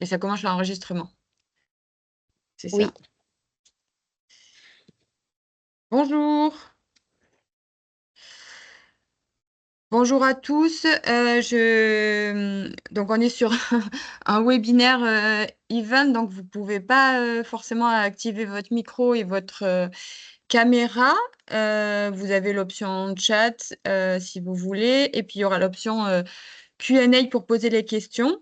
Et ça commence l'enregistrement. C'est Oui. ça. Bonjour. Bonjour à tous. Donc on est sur un webinaire event, donc vous pouvez pas forcément activer votre micro et votre caméra. Vous avez l'option chat si vous voulez, et puis il y aura l'option Q&A pour poser les questions.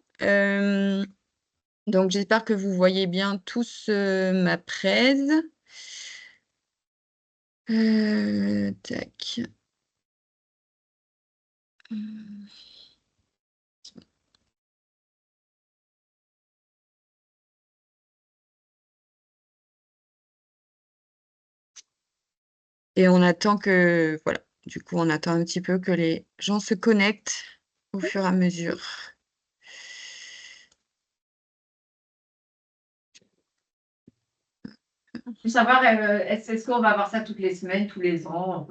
Donc j'espère que vous voyez bien tous ma presse. Tac. Et on attend que, voilà, du coup, on attend un petit peu que les gens se connectent au fur et à mesure. Pour savoir, est-ce qu'on va avoir ça toutes les semaines, tous les ans?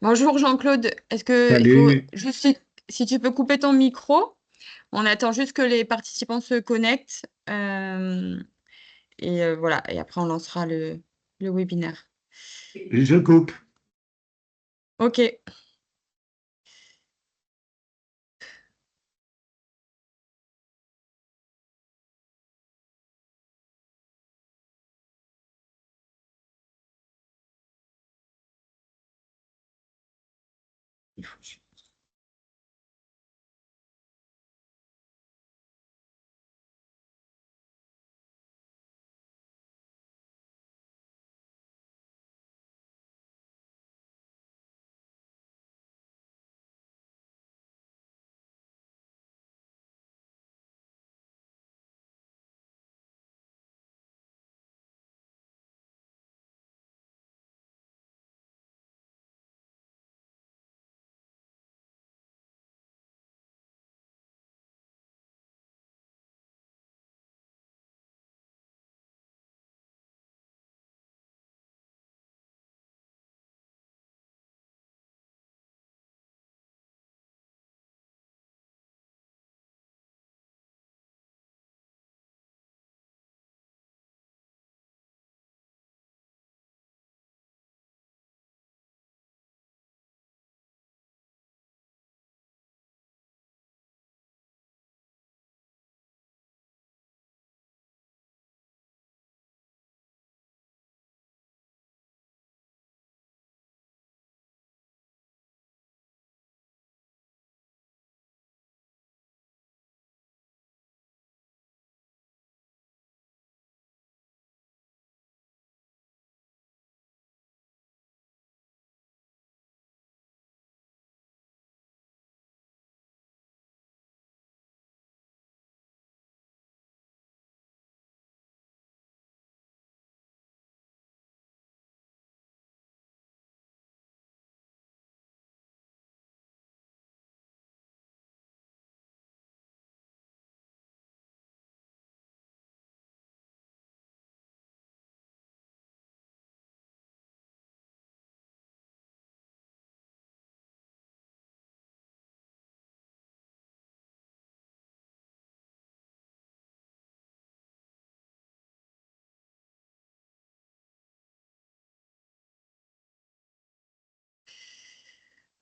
Bonjour Jean-Claude, est-ce que il faut Salut. juste si tu peux couper ton micro, on attend juste que les participants se connectent et voilà, et après on lancera le webinaire. Je coupe. Ok.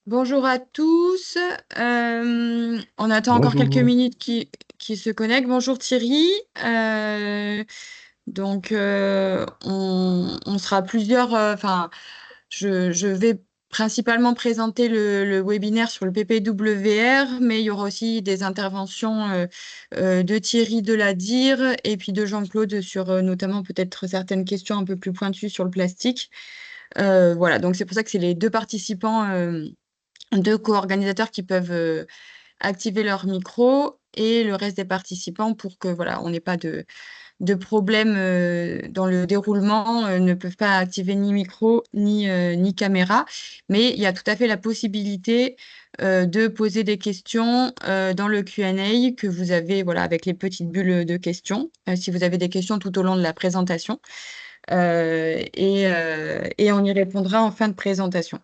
Bonjour à tous. On attend encore quelques Bonjour. minutes qui se connectent. Bonjour Thierry. On sera plusieurs. Enfin, je vais principalement présenter le webinaire sur le PPWR, mais il y aura aussi des interventions de Thierry Deladir et puis de Jean-Claude sur notamment peut-être certaines questions un peu plus pointues sur le plastique. Voilà, donc c'est pour ça que c'est les deux participants, deux co-organisateurs qui peuvent activer leur micro et le reste des participants pour que voilà, on n'ait pas de problème dans le déroulement, ne peuvent pas activer ni micro ni caméra. Mais il y a tout à fait la possibilité de poser des questions dans le Q&A que vous avez voilà, avec les petites bulles de questions, si vous avez des questions tout au long de la présentation. Et on y répondra en fin de présentation.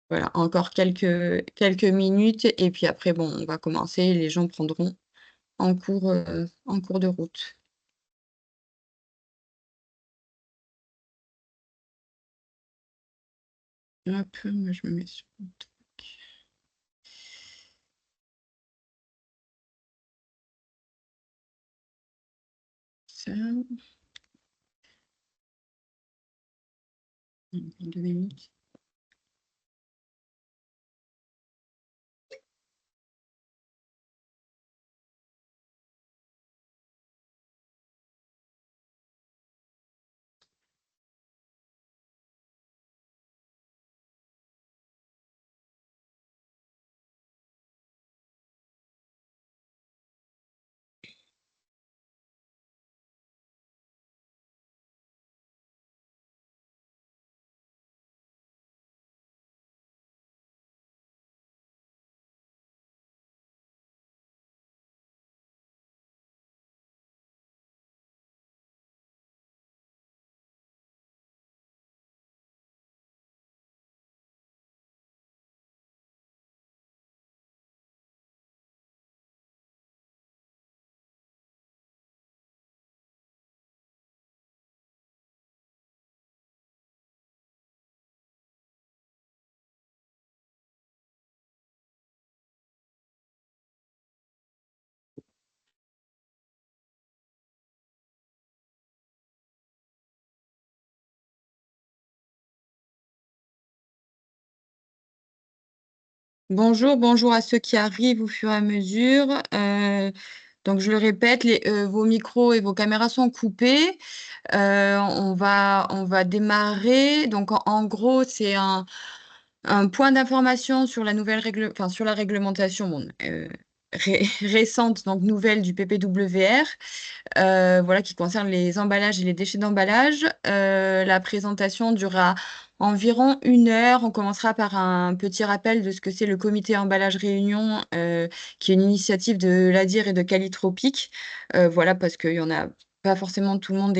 Voilà, encore quelques minutes et puis après, bon, on va commencer, les gens prendront en cours de route. Hop, moi je me mets sur le truc. Ça. 2 minutes. Bonjour à ceux qui arrivent au fur et à mesure. Donc je le répète, vos micros et vos caméras sont coupés. On va démarrer. Donc en gros, c'est un point d'information sur la sur la réglementation récente, donc nouvelle du PPWR. Voilà, qui concerne les emballages et les déchets d'emballage. La présentation durera environ 1 heure. On commencera par un petit rappel de ce que c'est le comité emballage réunion, qui est une initiative de l'ADIR et de Calitropic. Voilà, parce qu'il y en a pas forcément tout le monde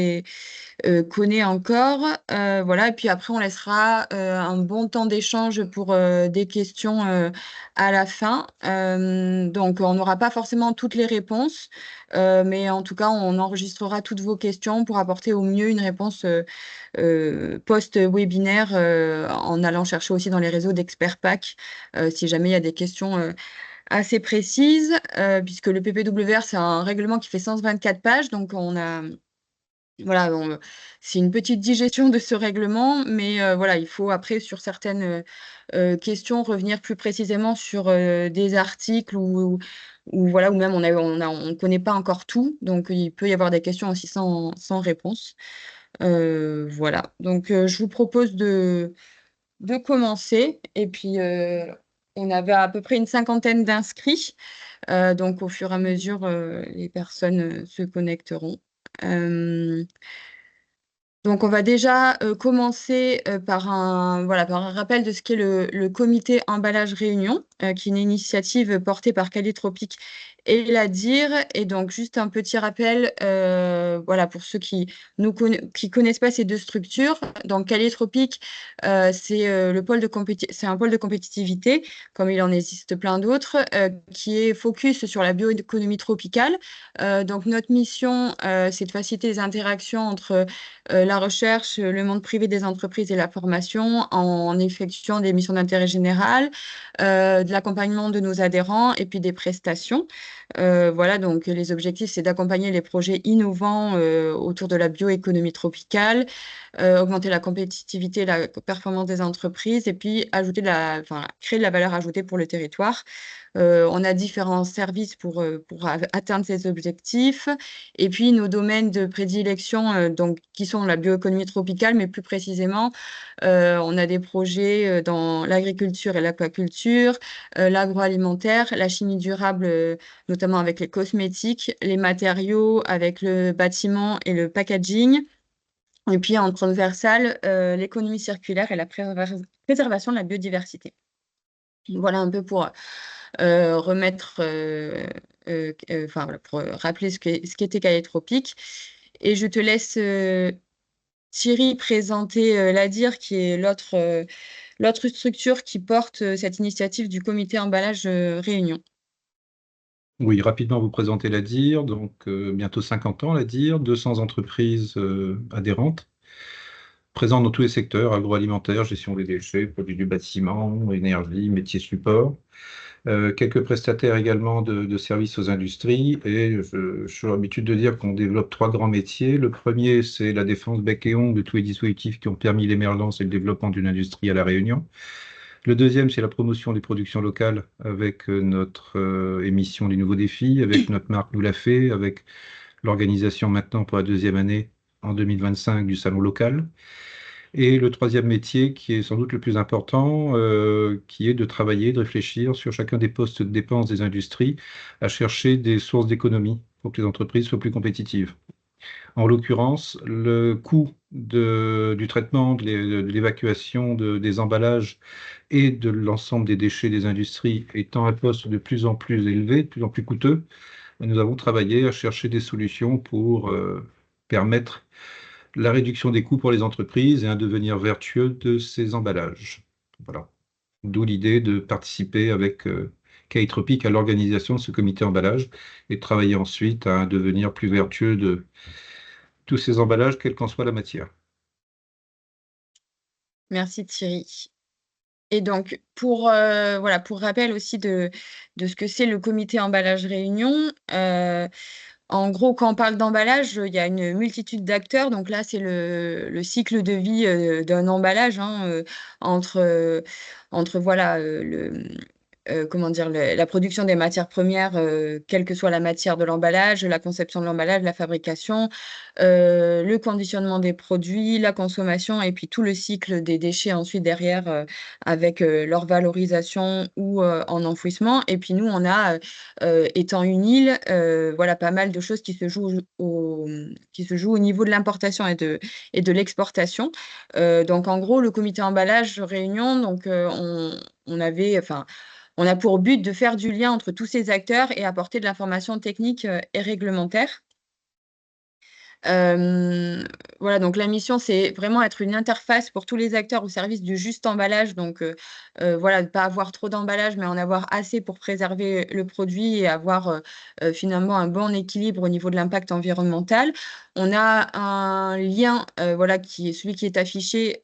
connaît encore. Voilà, et puis après, on laissera un bon temps d'échange pour des questions à la fin. Donc, on n'aura pas forcément toutes les réponses, mais en tout cas, on enregistrera toutes vos questions pour apporter au mieux une réponse post-webinaire, en allant chercher aussi dans les réseaux d'experts PAC, si jamais il y a des questions assez précises, puisque le PPWR, c'est un règlement qui fait 124 pages, donc voilà, c'est une petite digestion de ce règlement, mais voilà, il faut après sur certaines questions revenir plus précisément sur des articles ou voilà, ou même on connaît pas encore tout, donc il peut y avoir des questions aussi sans réponse. Voilà, donc je vous propose de commencer, et puis on avait à peu près une 50aine d'inscrits, donc au fur et à mesure, les personnes se connecteront. Donc on va déjà commencer par un rappel de ce qu'est le comité emballage réunion, qui est une initiative portée par Calitropic et l'ADIR. Et donc juste un petit rappel, voilà, pour ceux qui connaissent pas ces deux structures. Donc Calitropic, c'est un pôle de compétitivité, comme il en existe plein d'autres, qui est focus sur la bioéconomie tropicale. Donc notre mission, c'est de faciliter les interactions entre la recherche, le monde privé des entreprises et la formation en effectuant des missions d'intérêt général, de l'accompagnement de nos adhérents et puis des prestations. Voilà, donc les objectifs, c'est d'accompagner les projets innovants autour de la bioéconomie tropicale, augmenter la compétitivité et la performance des entreprises et puis créer de la valeur ajoutée pour le territoire. On a différents services pour atteindre ces objectifs. Et puis, nos domaines de prédilection, donc, qui sont la bioéconomie tropicale, mais plus précisément, on a des projets dans l'agriculture et l'aquaculture, l'agroalimentaire, la chimie durable, notamment avec les cosmétiques, les matériaux avec le bâtiment et le packaging. Et puis, en transversal, l'économie circulaire et la préservation de la biodiversité. Voilà un peu pour remettre, voilà, pour rappeler ce qu'était Calétropic. Et je te laisse, Thierry, présenter l'ADIR, qui est l'autre structure qui porte cette initiative du comité emballage réunion. Oui, rapidement vous présenter la DIR, donc bientôt 50 ans la DIR, 200 entreprises adhérentes, présentes dans tous les secteurs, agroalimentaire, gestion des déchets, produits du bâtiment, énergie, métiers support. Quelques prestataires également de services aux industries, et je suis l'habitude de dire qu'on développe trois grands métiers. Le premier, c'est la défense bec et ongle de tous les dispositifs qui ont permis l'émergence et le développement d'une industrie à La Réunion. Le deuxième, c'est la promotion des productions locales avec notre émission Les Nouveaux Défis, avec notre marque Nous l'a fait, avec l'organisation maintenant pour la deuxième année en 2025 du salon local. Et le troisième métier, qui est sans doute le plus important, qui est de travailler, de réfléchir sur chacun des postes de dépenses des industries, à chercher des sources d'économie pour que les entreprises soient plus compétitives. En l'occurrence, le coût du traitement, de l'évacuation des emballages et de l'ensemble des déchets des industries étant un poste de plus en plus élevé, de plus en plus coûteux, nous avons travaillé à chercher des solutions pour permettre la réduction des coûts pour les entreprises et un devenir vertueux de ces emballages. Voilà. D'où l'idée de participer avec K-Tropic à l'organisation de ce comité emballage et de travailler ensuite à un devenir plus vertueux de tous ces emballages, quelle qu'en soit la matière. Merci Thierry. Et donc, pour rappel aussi de ce que c'est le comité emballage Réunion, en gros, quand on parle d'emballage, il y a une multitude d'acteurs. Donc là, c'est le cycle de vie d'un emballage, hein, entre voilà, comment dire, la production des matières premières, quelle que soit la matière de l'emballage, la conception de l'emballage, la fabrication, le conditionnement des produits, la consommation et puis tout le cycle des déchets ensuite derrière, avec leur valorisation ou en enfouissement. Et puis nous, on a, étant une île, voilà, pas mal de choses qui se jouent au niveau de l'importation et de l'exportation. Donc en gros, le comité emballage Réunion, donc on a pour but de faire du lien entre tous ces acteurs et apporter de l'information technique et réglementaire. Voilà, donc la mission, c'est vraiment être une interface pour tous les acteurs au service du juste emballage. Donc, voilà, ne pas avoir trop d'emballage, mais en avoir assez pour préserver le produit et avoir finalement un bon équilibre au niveau de l'impact environnemental. On a un lien, voilà, qui est celui qui est affiché,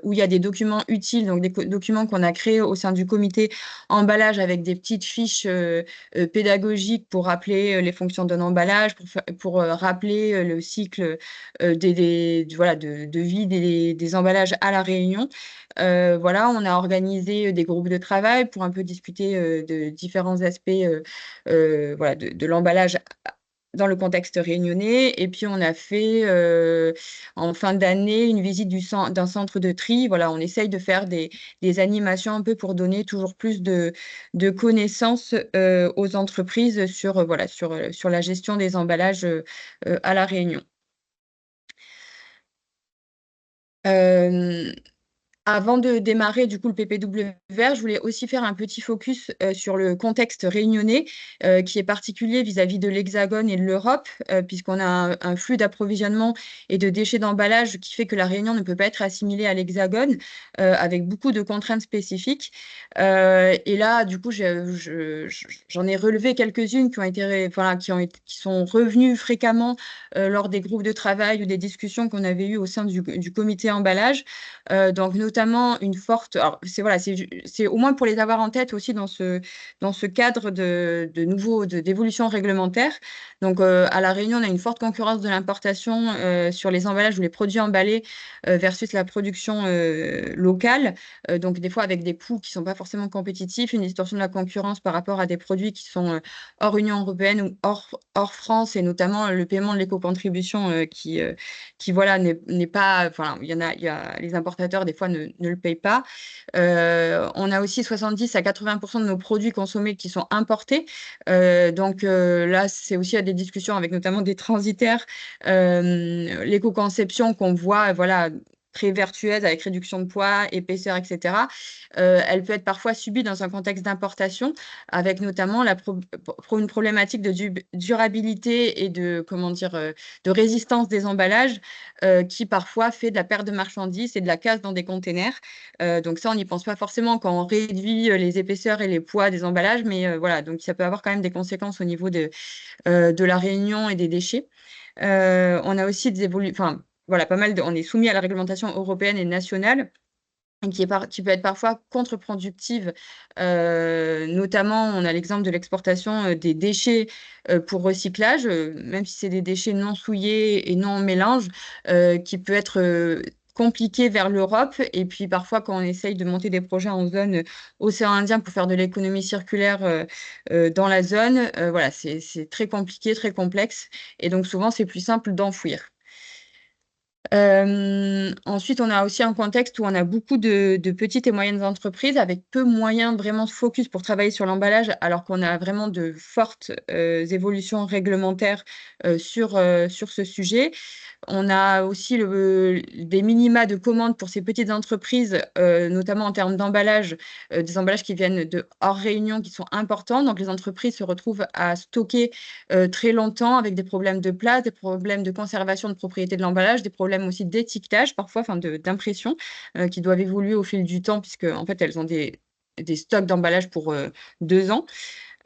où il y a des documents utiles, donc des documents qu'on a créés au sein du comité emballage avec des petites fiches pédagogiques pour rappeler les fonctions d'un emballage, pour rappeler le cycle voilà, de vie des emballages à La Réunion. Voilà, on a organisé des groupes de travail pour un peu discuter de différents aspects voilà, de l'emballage dans le contexte réunionnais. Et puis, on a fait en fin d'année une visite d'un centre de tri. Voilà, on essaye de faire des animations un peu pour donner toujours plus de connaissances aux entreprises sur, voilà, sur la gestion des emballages à La Réunion. Avant de démarrer du coup le PPWR, je voulais aussi faire un petit focus sur le contexte réunionnais qui est particulier vis-à-vis de l'Hexagone et de l'Europe, puisqu'on a un flux d'approvisionnement et de déchets d'emballage qui fait que la Réunion ne peut pas être assimilée à l'Hexagone, avec beaucoup de contraintes spécifiques. Et là, du coup, j'en ai relevé quelques-unes qui ont été, voilà, qui sont revenues fréquemment lors des groupes de travail ou des discussions qu'on avait eues au sein du comité emballage. Donc notamment une forte, alors c'est voilà, c'est au moins pour les avoir en tête aussi dans ce cadre d'évolution réglementaire. Donc à La Réunion, on a une forte concurrence de l'importation sur les emballages ou les produits emballés versus la production locale. Donc des fois avec des coûts qui sont pas forcément compétitifs, une distorsion de la concurrence par rapport à des produits qui sont hors Union européenne ou hors France, et notamment le paiement de l'éco-contribution qui voilà n'est pas, enfin il y a les importateurs des fois ne le payent pas. On a aussi 70 à 80% de nos produits consommés qui sont importés. Donc là, c'est aussi à des discussions avec notamment des transitaires, l'éco-conception qu'on voit, voilà, très vertueuse avec réduction de poids, épaisseur, etc., elle peut être parfois subie dans un contexte d'importation, avec notamment une problématique de durabilité et de, comment dire, de résistance des emballages qui parfois fait de la perte de marchandises et de la casse dans des containers. Donc ça, on n'y pense pas forcément quand on réduit les épaisseurs et les poids des emballages, mais voilà, donc ça peut avoir quand même des conséquences au niveau de la réunion et des déchets. On a aussi enfin, voilà, on est soumis à la réglementation européenne et nationale, qui peut être parfois contre-productive. Notamment, on a l'exemple de l'exportation des déchets pour recyclage, même si c'est des déchets non souillés et non en mélange, qui peut être compliqué vers l'Europe. Et puis parfois, quand on essaye de monter des projets en zone océan Indien pour faire de l'économie circulaire dans la zone, voilà, c'est très compliqué, très complexe. Et donc souvent, c'est plus simple d'enfouir. Ensuite, on a aussi un contexte où on a beaucoup de petites et moyennes entreprises avec peu de moyens vraiment de focus pour travailler sur l'emballage, alors qu'on a vraiment de fortes évolutions réglementaires sur ce sujet. On a aussi des minima de commandes pour ces petites entreprises, notamment en termes d'emballage, des emballages qui viennent de hors réunion qui sont importants. Donc, les entreprises se retrouvent à stocker très longtemps avec des problèmes de place, des problèmes de conservation de propriété de l'emballage, des problèmes aussi d'étiquetage parfois, enfin d'impression, qui doivent évoluer au fil du temps puisque en fait, elles ont des stocks d'emballage pour 2 ans.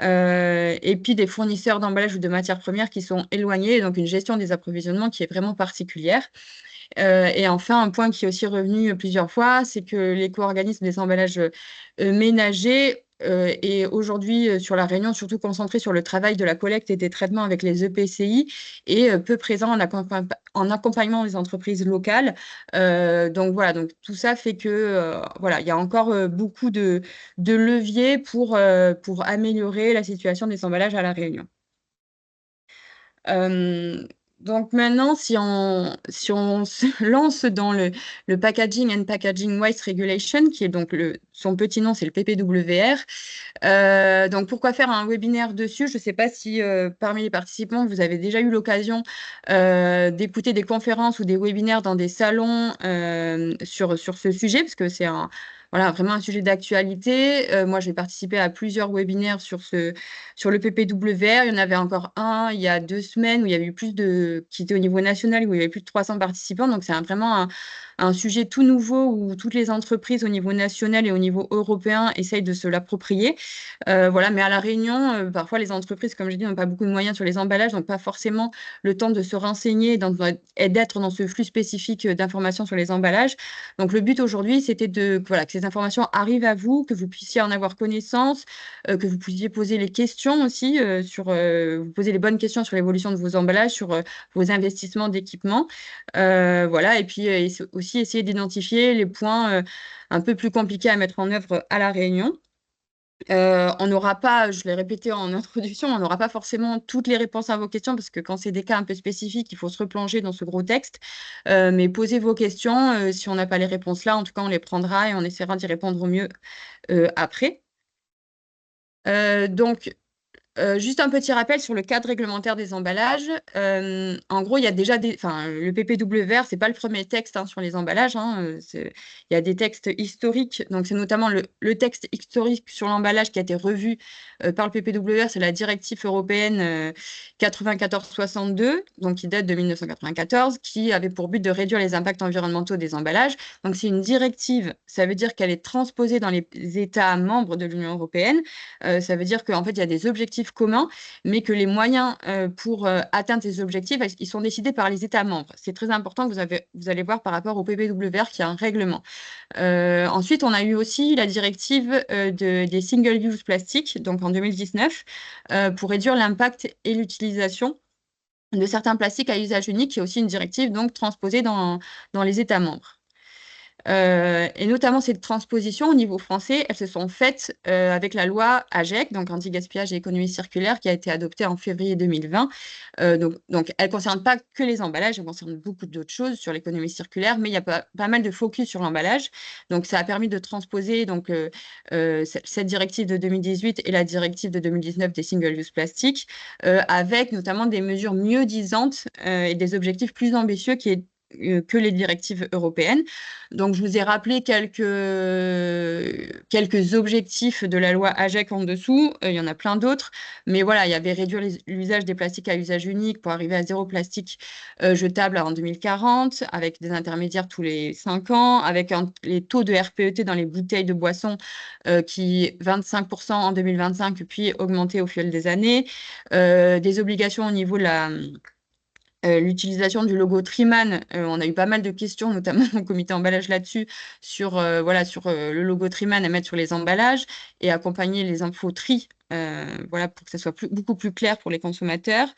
Et puis des fournisseurs d'emballage ou de matières premières qui sont éloignés, et donc une gestion des approvisionnements qui est vraiment particulière. Et enfin, un point qui est aussi revenu plusieurs fois, c'est que l'éco-organisme des emballages ménagers est aujourd'hui sur La Réunion, surtout concentré sur le travail de la collecte et des traitements avec les EPCI et peu présent en accompagnement des entreprises locales. Donc voilà, donc tout ça fait que voilà, il y a encore beaucoup de leviers pour améliorer la situation des emballages à La Réunion. Donc maintenant, si on se lance dans le Packaging and Packaging Waste Regulation, qui est donc son petit nom, c'est le PPWR. Donc pourquoi faire un webinaire dessus? Je ne sais pas si parmi les participants, vous avez déjà eu l'occasion d'écouter des conférences ou des webinaires dans des salons sur ce sujet, parce que c'est voilà, vraiment un sujet d'actualité. Moi, j'ai participé à plusieurs webinaires sur le PPWR. Il y en avait encore un il y a 2 semaines où il y avait eu qui était au niveau national, où il y avait plus de 300 participants. Donc, c'est vraiment un sujet tout nouveau où toutes les entreprises au niveau national et au niveau européen essayent de se l'approprier. Voilà, mais à La Réunion, parfois, les entreprises, comme je dis, n'ont pas beaucoup de moyens sur les emballages, donc pas forcément le temps de se renseigner et d'être dans ce flux spécifique d'informations sur les emballages. Donc, le but aujourd'hui, c'était voilà, que ces informations arrivent à vous, que vous puissiez en avoir connaissance, que vous puissiez poser les questions aussi, vous poser les bonnes questions sur l'évolution de vos emballages, sur vos investissements d'équipement. Voilà, et puis aussi essayer d'identifier les points un peu plus compliqués à mettre en œuvre à La Réunion. On n'aura pas, je l'ai répété en introduction, on n'aura pas forcément toutes les réponses à vos questions parce que quand c'est des cas un peu spécifiques, il faut se replonger dans ce gros texte. Mais posez vos questions. Si on n'a pas les réponses là, en tout cas, on les prendra et on essaiera d'y répondre au mieux après. Donc, juste un petit rappel sur le cadre réglementaire des emballages. En gros, il y a déjà le PPWR, c'est pas le premier texte sur les emballages. Il y a des textes historiques. Donc, c'est notamment le texte historique sur l'emballage qui a été revu par le PPWR. C'est la directive européenne 94/62, donc qui date de 1994, qui avait pour but de réduire les impacts environnementaux des emballages. Donc, c'est une directive. Ça veut dire qu'elle est transposée dans les États membres de l'Union européenne. Ça veut dire qu'en fait, il y a des objectifs communs, mais que les moyens pour atteindre ces objectifs, ils sont décidés par les États membres. C'est très important que vous allez voir par rapport au PPWR qui a un règlement. Ensuite, on a eu aussi la directive des single-use plastiques, donc en 2019, pour réduire l'impact et l'utilisation de certains plastiques à usage unique, qui est aussi une directive donc transposée dans les États membres. Et notamment ces transpositions au niveau français, elles se sont faites avec la loi AGEC, donc anti-gaspillage et économie circulaire, qui a été adoptée en février 2020. Donc elle ne concerne pas que les emballages, elle concerne beaucoup d'autres choses sur l'économie circulaire, mais il y a pas mal de focus sur l'emballage. Donc ça a permis de transposer cette directive de 2018 et la directive de 2019 des single-use plastiques, avec notamment des mesures mieux disantes et des objectifs plus ambitieux qui est que les directives européennes. Donc, je vous ai rappelé quelques objectifs de la loi AGEC en dessous. Il y en a plein d'autres. Mais voilà, il y avait réduire l'usage des plastiques à usage unique pour arriver à zéro plastique jetable en 2040, avec des intermédiaires tous les 5 ans, avec les taux de RPET dans les bouteilles de boissons qui 25% en 2025, puis augmenter au fil des années. Des obligations au niveau de l'utilisation du logo Triman. On a eu pas mal de questions, notamment au comité emballage là-dessus, sur le logo Triman à mettre sur les emballages et accompagner les infos tri, pour que ça soit beaucoup plus clair pour les consommateurs.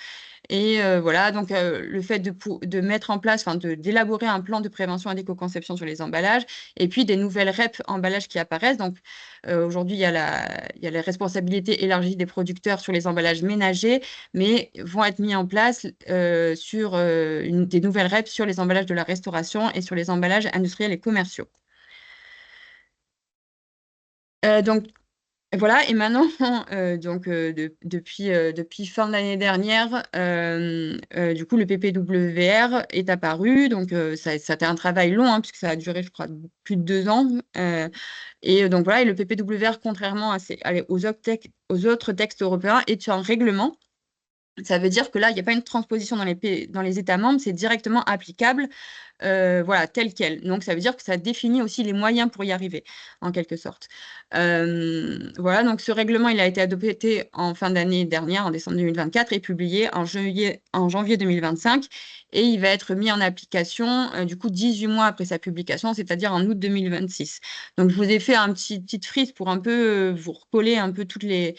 Et voilà, donc le fait de mettre en place, d'élaborer un plan de prévention et d'éco-conception sur les emballages, et puis des nouvelles REP emballages qui apparaissent. Donc aujourd'hui, il y a les responsabilités élargies des producteurs sur les emballages ménagers, mais vont être mis en place sur des nouvelles REP sur les emballages de la restauration et sur les emballages industriels et commerciaux. Donc, voilà, et maintenant, depuis fin de l'année dernière, du coup, le PPWR est apparu. Donc, ça a été un travail long, hein, puisque ça a duré, je crois, plus de 2 ans. Et donc, voilà, et le PPWR, contrairement aux autres textes européens, est un règlement. Ça veut dire que là, il n'y a pas une transposition dans les États membres, c'est directement applicable tel quel. Donc, ça veut dire que ça définit aussi les moyens pour y arriver, en quelque sorte. Donc ce règlement, il a été adopté en fin d'année dernière, en décembre 2024, et publié en janvier 2025, et il va être mis en application, du coup, 18 mois après sa publication, c'est-à-dire en août 2026. Donc, je vous ai fait petite frise pour un peu vous recoller un peu toutes les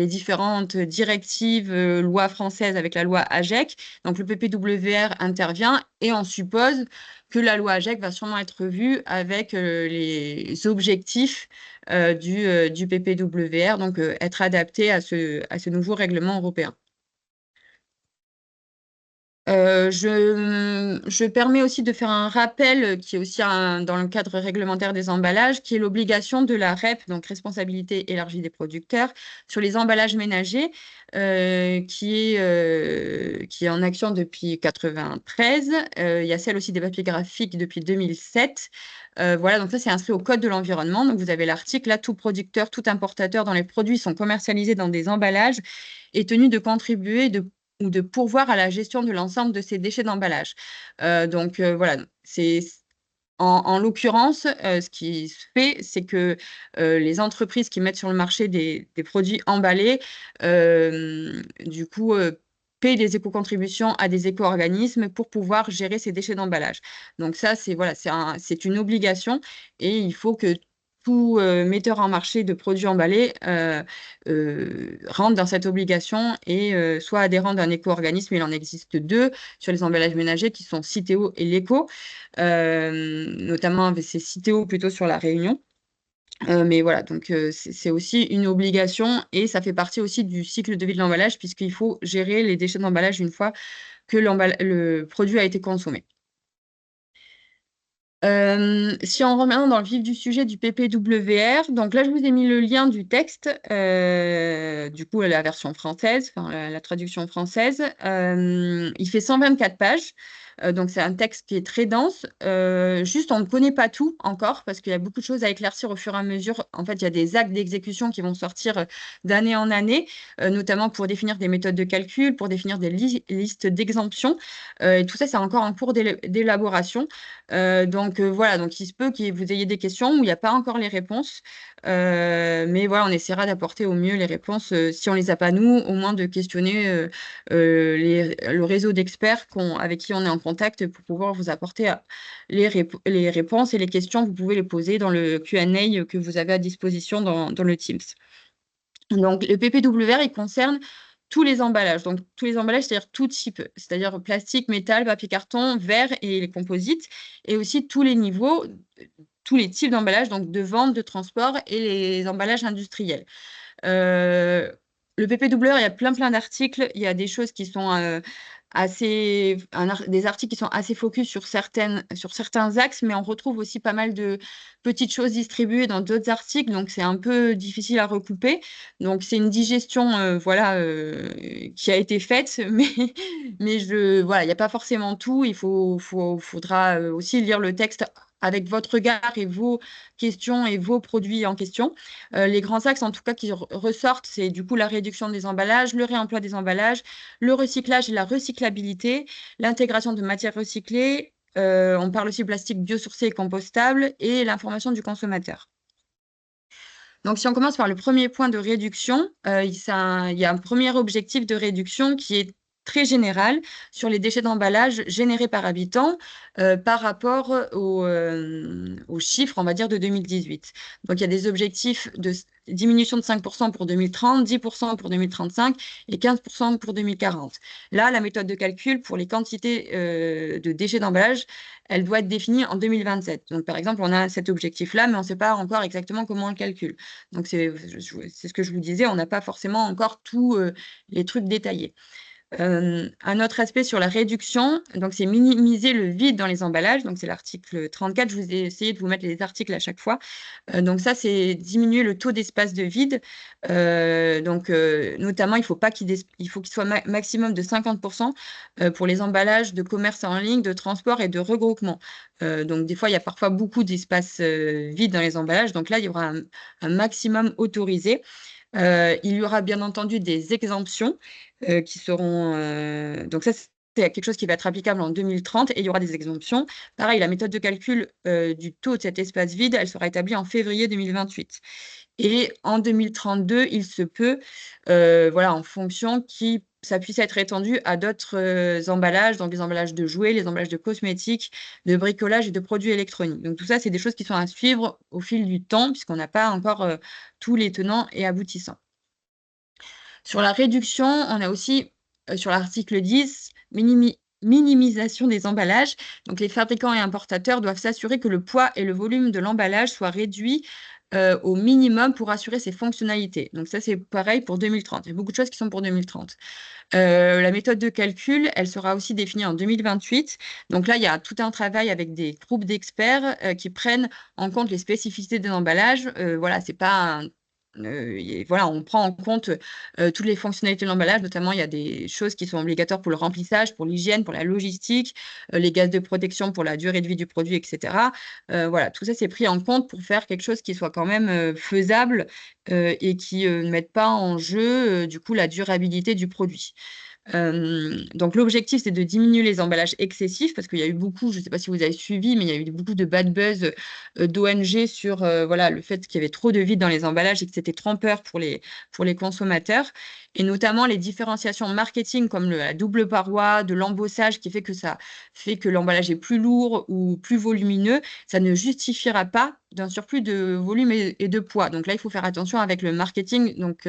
différentes directives, lois françaises avec la loi AGEC. Donc, le PPWR intervient et on suppose que la loi AGEC va sûrement être revue avec les objectifs du PPWR, donc être adapté à ce nouveau règlement européen. Je permets aussi de faire un rappel qui est aussi dans le cadre réglementaire des emballages, qui est l'obligation de la REP, donc responsabilité élargie des producteurs, sur les emballages ménagers, qui est en action depuis 1993. Il y a celle aussi des papiers graphiques depuis 2007. Donc ça, c'est inscrit au Code de l'environnement. Donc vous avez l'article, là, tout producteur, tout importateur dont les produits sont commercialisés dans des emballages est tenu de contribuer ou de pourvoir à la gestion de l'ensemble de ces déchets d'emballage. C'est en l'occurrence, ce qui se fait, c'est que les entreprises qui mettent sur le marché des produits emballés, du coup, paient des éco-contributions à des éco-organismes pour pouvoir gérer ces déchets d'emballage. Donc ça, c'est une obligation, et il faut que tout metteur en marché de produits emballés rentre dans cette obligation et soit adhérent d'un éco-organisme. Il en existe 2 sur les emballages ménagers qui sont Citeo et l'Eco, notamment c'est Citeo plutôt sur La Réunion. Mais voilà, donc c'est aussi une obligation, et ça fait partie aussi du cycle de vie de l'emballage, puisqu'il faut gérer les déchets d'emballage une fois que le produit a été consommé. Si on remet dans le vif du sujet du PPWR, donc là, je vous ai mis le lien du texte, du coup, la version française, la traduction française. Il fait 124 pages. Donc, c'est un texte qui est très dense. Juste, on ne connaît pas tout encore parce qu'il y a beaucoup de choses à éclaircir au fur et à mesure. En fait, il y a des actes d'exécution qui vont sortir d'année en année, notamment pour définir des méthodes de calcul, pour définir des listes d'exemptions. Et tout ça, c'est encore en cours d'élaboration. Donc il se peut que vous ayez des questions où il n'y a pas encore les réponses. Mais voilà, on essaiera d'apporter au mieux les réponses, si on ne les a pas nous, au moins de questionner le réseau d'experts avec qui on est en contact pour pouvoir vous apporter les réponses et les questions. Vous pouvez les poser dans le Q&A que vous avez à disposition dans le Teams. Donc, le PPWR, il concerne tous les emballages. Donc, tous les emballages, c'est-à-dire tout type, c'est-à-dire plastique, métal, papier, carton, verre et les composites, et aussi tous les niveaux, tous les types d'emballages, donc de vente, de transport et les emballages industriels. le PPWR, il y a plein d'articles. Il y a des choses qui sont des articles qui sont assez focus sur certains axes, mais on retrouve aussi pas mal de petites choses distribuées dans d'autres articles, donc c'est un peu difficile à recouper. Donc c'est une digestion, voilà, qui a été faite, mais voilà, il n'y a pas forcément tout. Faudra aussi lire le texte avec votre regard et vos questions et vos produits en question. Les grands axes, en tout cas, qui ressortent, c'est du coup la réduction des emballages, le réemploi des emballages, le recyclage et la recyclabilité, l'intégration de matières recyclées, on parle aussi plastique biosourcé et compostable, et l'information du consommateur. Donc, si on commence par le premier point de réduction, il y a un premier objectif de réduction qui est très général sur les déchets d'emballage générés par habitant par rapport aux chiffres, on va dire, de 2018. Donc, il y a des objectifs de diminution de 5% pour 2030, 10% pour 2035 et 15% pour 2040. Là, la méthode de calcul pour les quantités de déchets d'emballage, elle doit être définie en 2027. Donc, par exemple, on a cet objectif-là, mais on ne sait pas encore exactement comment on le calcule. Donc, c'est ce que je vous disais, on n'a pas forcément encore tous les trucs détaillés. Un autre aspect sur la réduction, donc c'est minimiser le vide dans les emballages. Donc, c'est l'article 34. Je vous ai essayé de vous mettre les articles à chaque fois. Donc, ça, c'est diminuer le taux d'espace de vide. Notamment, il faut qu'il soit maximum de 50% pour les emballages de commerce en ligne, de transport et de regroupement. Donc, des fois, il y a parfois beaucoup d'espace vide dans les emballages. Donc là, il y aura un maximum autorisé. Il y aura bien entendu des exemptions qui seront... donc ça, c'est quelque chose qui va être applicable en 2030 et il y aura des exemptions. Pareil, la méthode de calcul du taux de cet espace vide, elle sera établie en février 2028. Et en 2032, il se peut, voilà, en fonction qui ça puisse être étendu à d'autres emballages, donc les emballages de jouets, les emballages de cosmétiques, de bricolage et de produits électroniques. Donc tout ça, c'est des choses qui sont à suivre au fil du temps, puisqu'on n'a pas encore tous les tenants et aboutissants. Sur la réduction, on a aussi, sur l'article 10, minimisation des emballages. Donc les fabricants et importateurs doivent s'assurer que le poids et le volume de l'emballage soient réduits au minimum pour assurer ses fonctionnalités. Donc ça, c'est pareil pour 2030. Il y a beaucoup de choses qui sont pour 2030. La méthode de calcul, elle sera aussi définie en 2028. Donc là, il y a tout un travail avec des groupes d'experts qui prennent en compte les spécificités des emballages. Voilà, c'est pas voilà, on prend en compte toutes les fonctionnalités de l'emballage, notamment il y a des choses qui sont obligatoires pour le remplissage, pour l'hygiène, pour la logistique, les gaz de protection pour la durée de vie du produit, etc. Voilà, tout ça c'est pris en compte pour faire quelque chose qui soit quand même faisable et qui ne mette pas en jeu du coup la durabilité du produit. Donc l'objectif, c'est de diminuer les emballages excessifs parce qu'il y a eu beaucoup, je ne sais pas si vous avez suivi, mais il y a eu beaucoup de bad buzz d'ONG sur voilà, le fait qu'il y avait trop de vide dans les emballages et que c'était trompeur pour les consommateurs. Et notamment les différenciations marketing comme la double paroi, de l'embossage qui fait que ça fait que l'emballage est plus lourd ou plus volumineux, ça ne justifiera pas d'un surplus de volume et de poids. Donc là, il faut faire attention avec le marketing. Donc,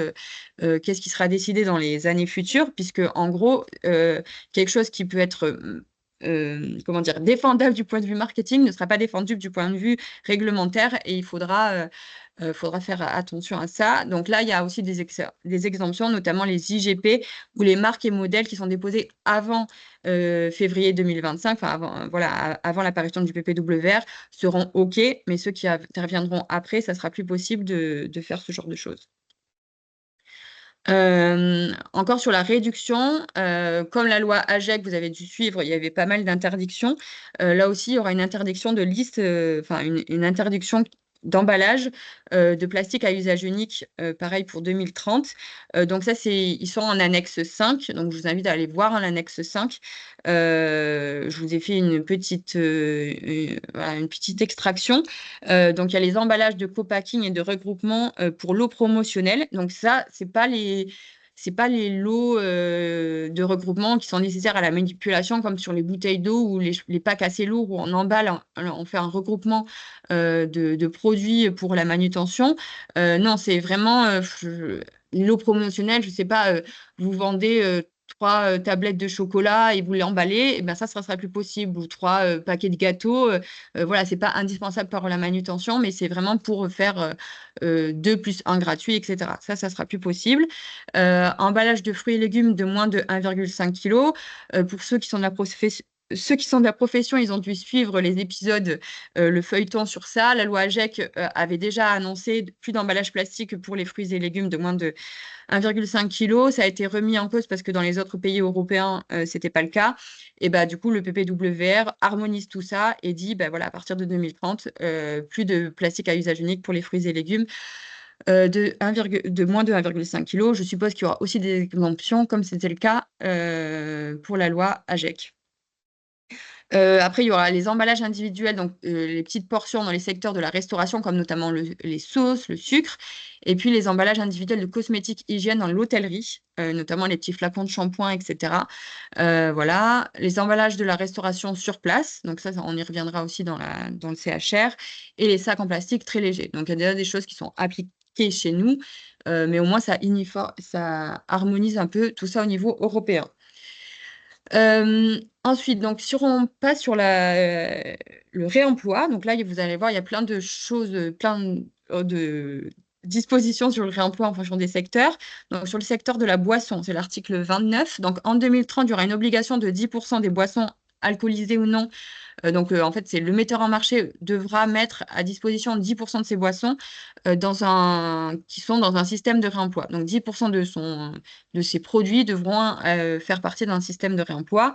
qu'est-ce qui sera décidé dans les années futures, puisque en gros, quelque chose qui peut être comment dire, défendable du point de vue marketing ne sera pas défendable du point de vue réglementaire et il faudra faire attention à ça. Donc là, il y a aussi des exemptions, notamment les IGP ou les marques et modèles qui sont déposés avant février 2025, enfin avant l'apparition du PPWR, seront OK, mais ceux qui interviendront après, ça sera plus possible de faire ce genre de choses. Encore sur la réduction, comme la loi AGEC, vous avez dû suivre, il y avait pas mal d'interdictions. Là aussi, il y aura une interdiction de liste, enfin une interdiction d'emballage de plastique à usage unique, pareil pour 2030. Donc ça, ils sont en annexe 5, donc je vous invite à aller voir en l'annexe 5. Je vous ai fait une petite extraction. Donc il y a les emballages de co-packing et de regroupement pour l'eau promotionnelle. Donc ça, c'est pas les lots de regroupement qui sont nécessaires à la manipulation, comme sur les bouteilles d'eau ou les packs assez lourds où on emballe, on fait un regroupement de produits pour la manutention. Non, c'est vraiment l'eau promotionnelle. Je ne sais pas, vous vendez tablettes de chocolat et vous l'emballez, et ben ça sera plus possible. Ou 3 paquets de gâteaux. Voilà, c'est pas indispensable pour la manutention, mais c'est vraiment pour faire 2 plus 1 gratuit, etc. Ça sera plus possible. Emballage de fruits et légumes de moins de 1,5 kg. Pour ceux qui sont de la profession, ils ont dû suivre les épisodes, le feuilleton sur ça. La loi AGEC avait déjà annoncé plus d'emballage plastique pour les fruits et légumes de moins de 1,5 kg. Ça a été remis en cause parce que dans les autres pays européens, c'était pas le cas. Et bah, du coup, le PPWR harmonise tout ça et dit, bah, voilà, à partir de 2030, plus de plastique à usage unique pour les fruits et légumes de moins de 1,5 kg. Je suppose qu'il y aura aussi des exemptions, comme c'était le cas pour la loi AGEC. Après, il y aura les emballages individuels, donc les petites portions dans les secteurs de la restauration, comme notamment les sauces, le sucre, et puis les emballages individuels de cosmétiques hygiène dans l'hôtellerie, notamment les petits flacons de shampoing, etc. Voilà, les emballages de la restauration sur place, donc ça on y reviendra aussi dans le CHR, et les sacs en plastique très légers. Donc il y a déjà des choses qui sont appliquées chez nous, mais au moins ça harmonise un peu tout ça au niveau européen. Ensuite, donc, si on passe sur le réemploi, donc là, vous allez voir, il y a plein de choses, plein de dispositions sur le réemploi en fonction des secteurs. Donc, sur le secteur de la boisson, c'est l'article 29. Donc, en 2030, il y aura une obligation de 10% des boissons alcoolisées ou non. Donc, en fait, c'est le metteur en marché devra mettre à disposition 10% de ses boissons qui sont dans un système de réemploi. Donc, 10% de ces produits devront faire partie d'un système de réemploi.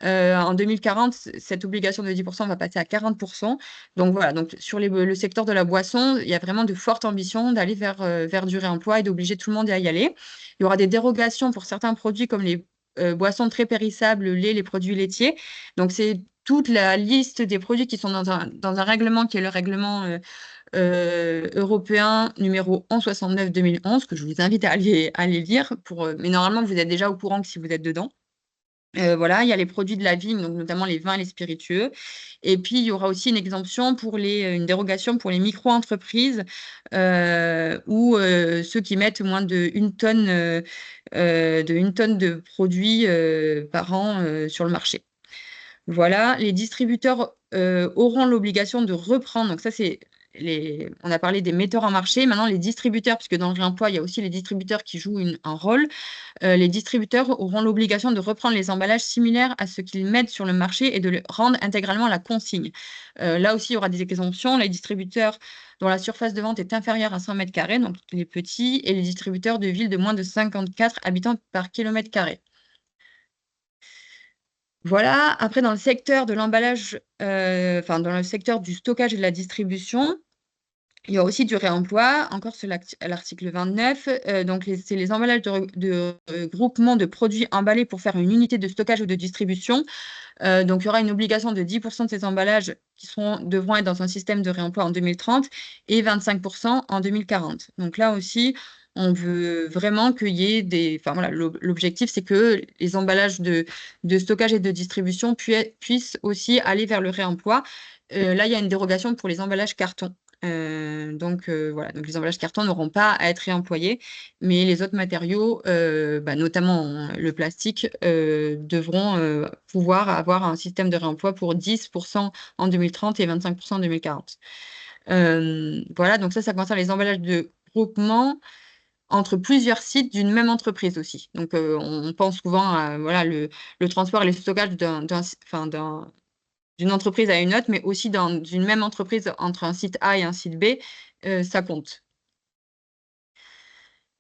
En 2040, cette obligation de 10% va passer à 40%. Donc, voilà. Donc, sur le secteur de la boisson, il y a vraiment de fortes ambitions d'aller vers du réemploi et d'obliger tout le monde à y aller. Il y aura des dérogations pour certains produits comme les boissons très périssables, le lait, les produits laitiers. Donc, c'est toute la liste des produits qui sont dans un règlement qui est le règlement européen numéro 1169/2011, que je vous invite à aller lire. Mais normalement, vous êtes déjà au courant que si vous êtes dedans. Voilà, il y a les produits de la vigne, donc notamment les vins et les spiritueux. Et puis, il y aura aussi une exemption une dérogation pour les micro-entreprises ou ceux qui mettent moins de 1 tonne, de produits par an sur le marché. Voilà, les distributeurs auront l'obligation de reprendre. Donc ça, on a parlé des metteurs en marché. Maintenant, les distributeurs, puisque dans le réemploi, il y a aussi les distributeurs qui jouent un rôle. Les distributeurs auront l'obligation de reprendre les emballages similaires à ceux qu'ils mettent sur le marché et de les rendre intégralement à la consigne. Là aussi, il y aura des exemptions. Les distributeurs dont la surface de vente est inférieure à 100 mètres carrés, donc les petits, et les distributeurs de villes de moins de 54 habitants par kilomètre carré. Voilà. Après, dans le secteur de l'emballage, dans le secteur du stockage et de la distribution, il y a aussi du réemploi, encore sur l'article 29. Donc, c'est les emballages de groupement de produits emballés pour faire une unité de stockage ou de distribution. Donc, il y aura une obligation de 10% de ces emballages qui devront être dans un système de réemploi en 2030 et 25% en 2040. Donc là aussi, on veut vraiment qu'il y ait Enfin, voilà, l'objectif, c'est que les emballages de stockage et de distribution puissent aussi aller vers le réemploi. Là, il y a une dérogation pour les emballages carton. Donc, voilà. Donc, les emballages carton n'auront pas à être réemployés, mais les autres matériaux, notamment le plastique, devront pouvoir avoir un système de réemploi pour 10% en 2030 et 25% en 2040. Voilà, donc ça concerne les emballages de groupement entre plusieurs sites d'une même entreprise aussi. Donc, on pense souvent à voilà, le transport et le stockage d'une entreprise à une autre, mais aussi dans une même entreprise entre un site A et un site B, ça compte.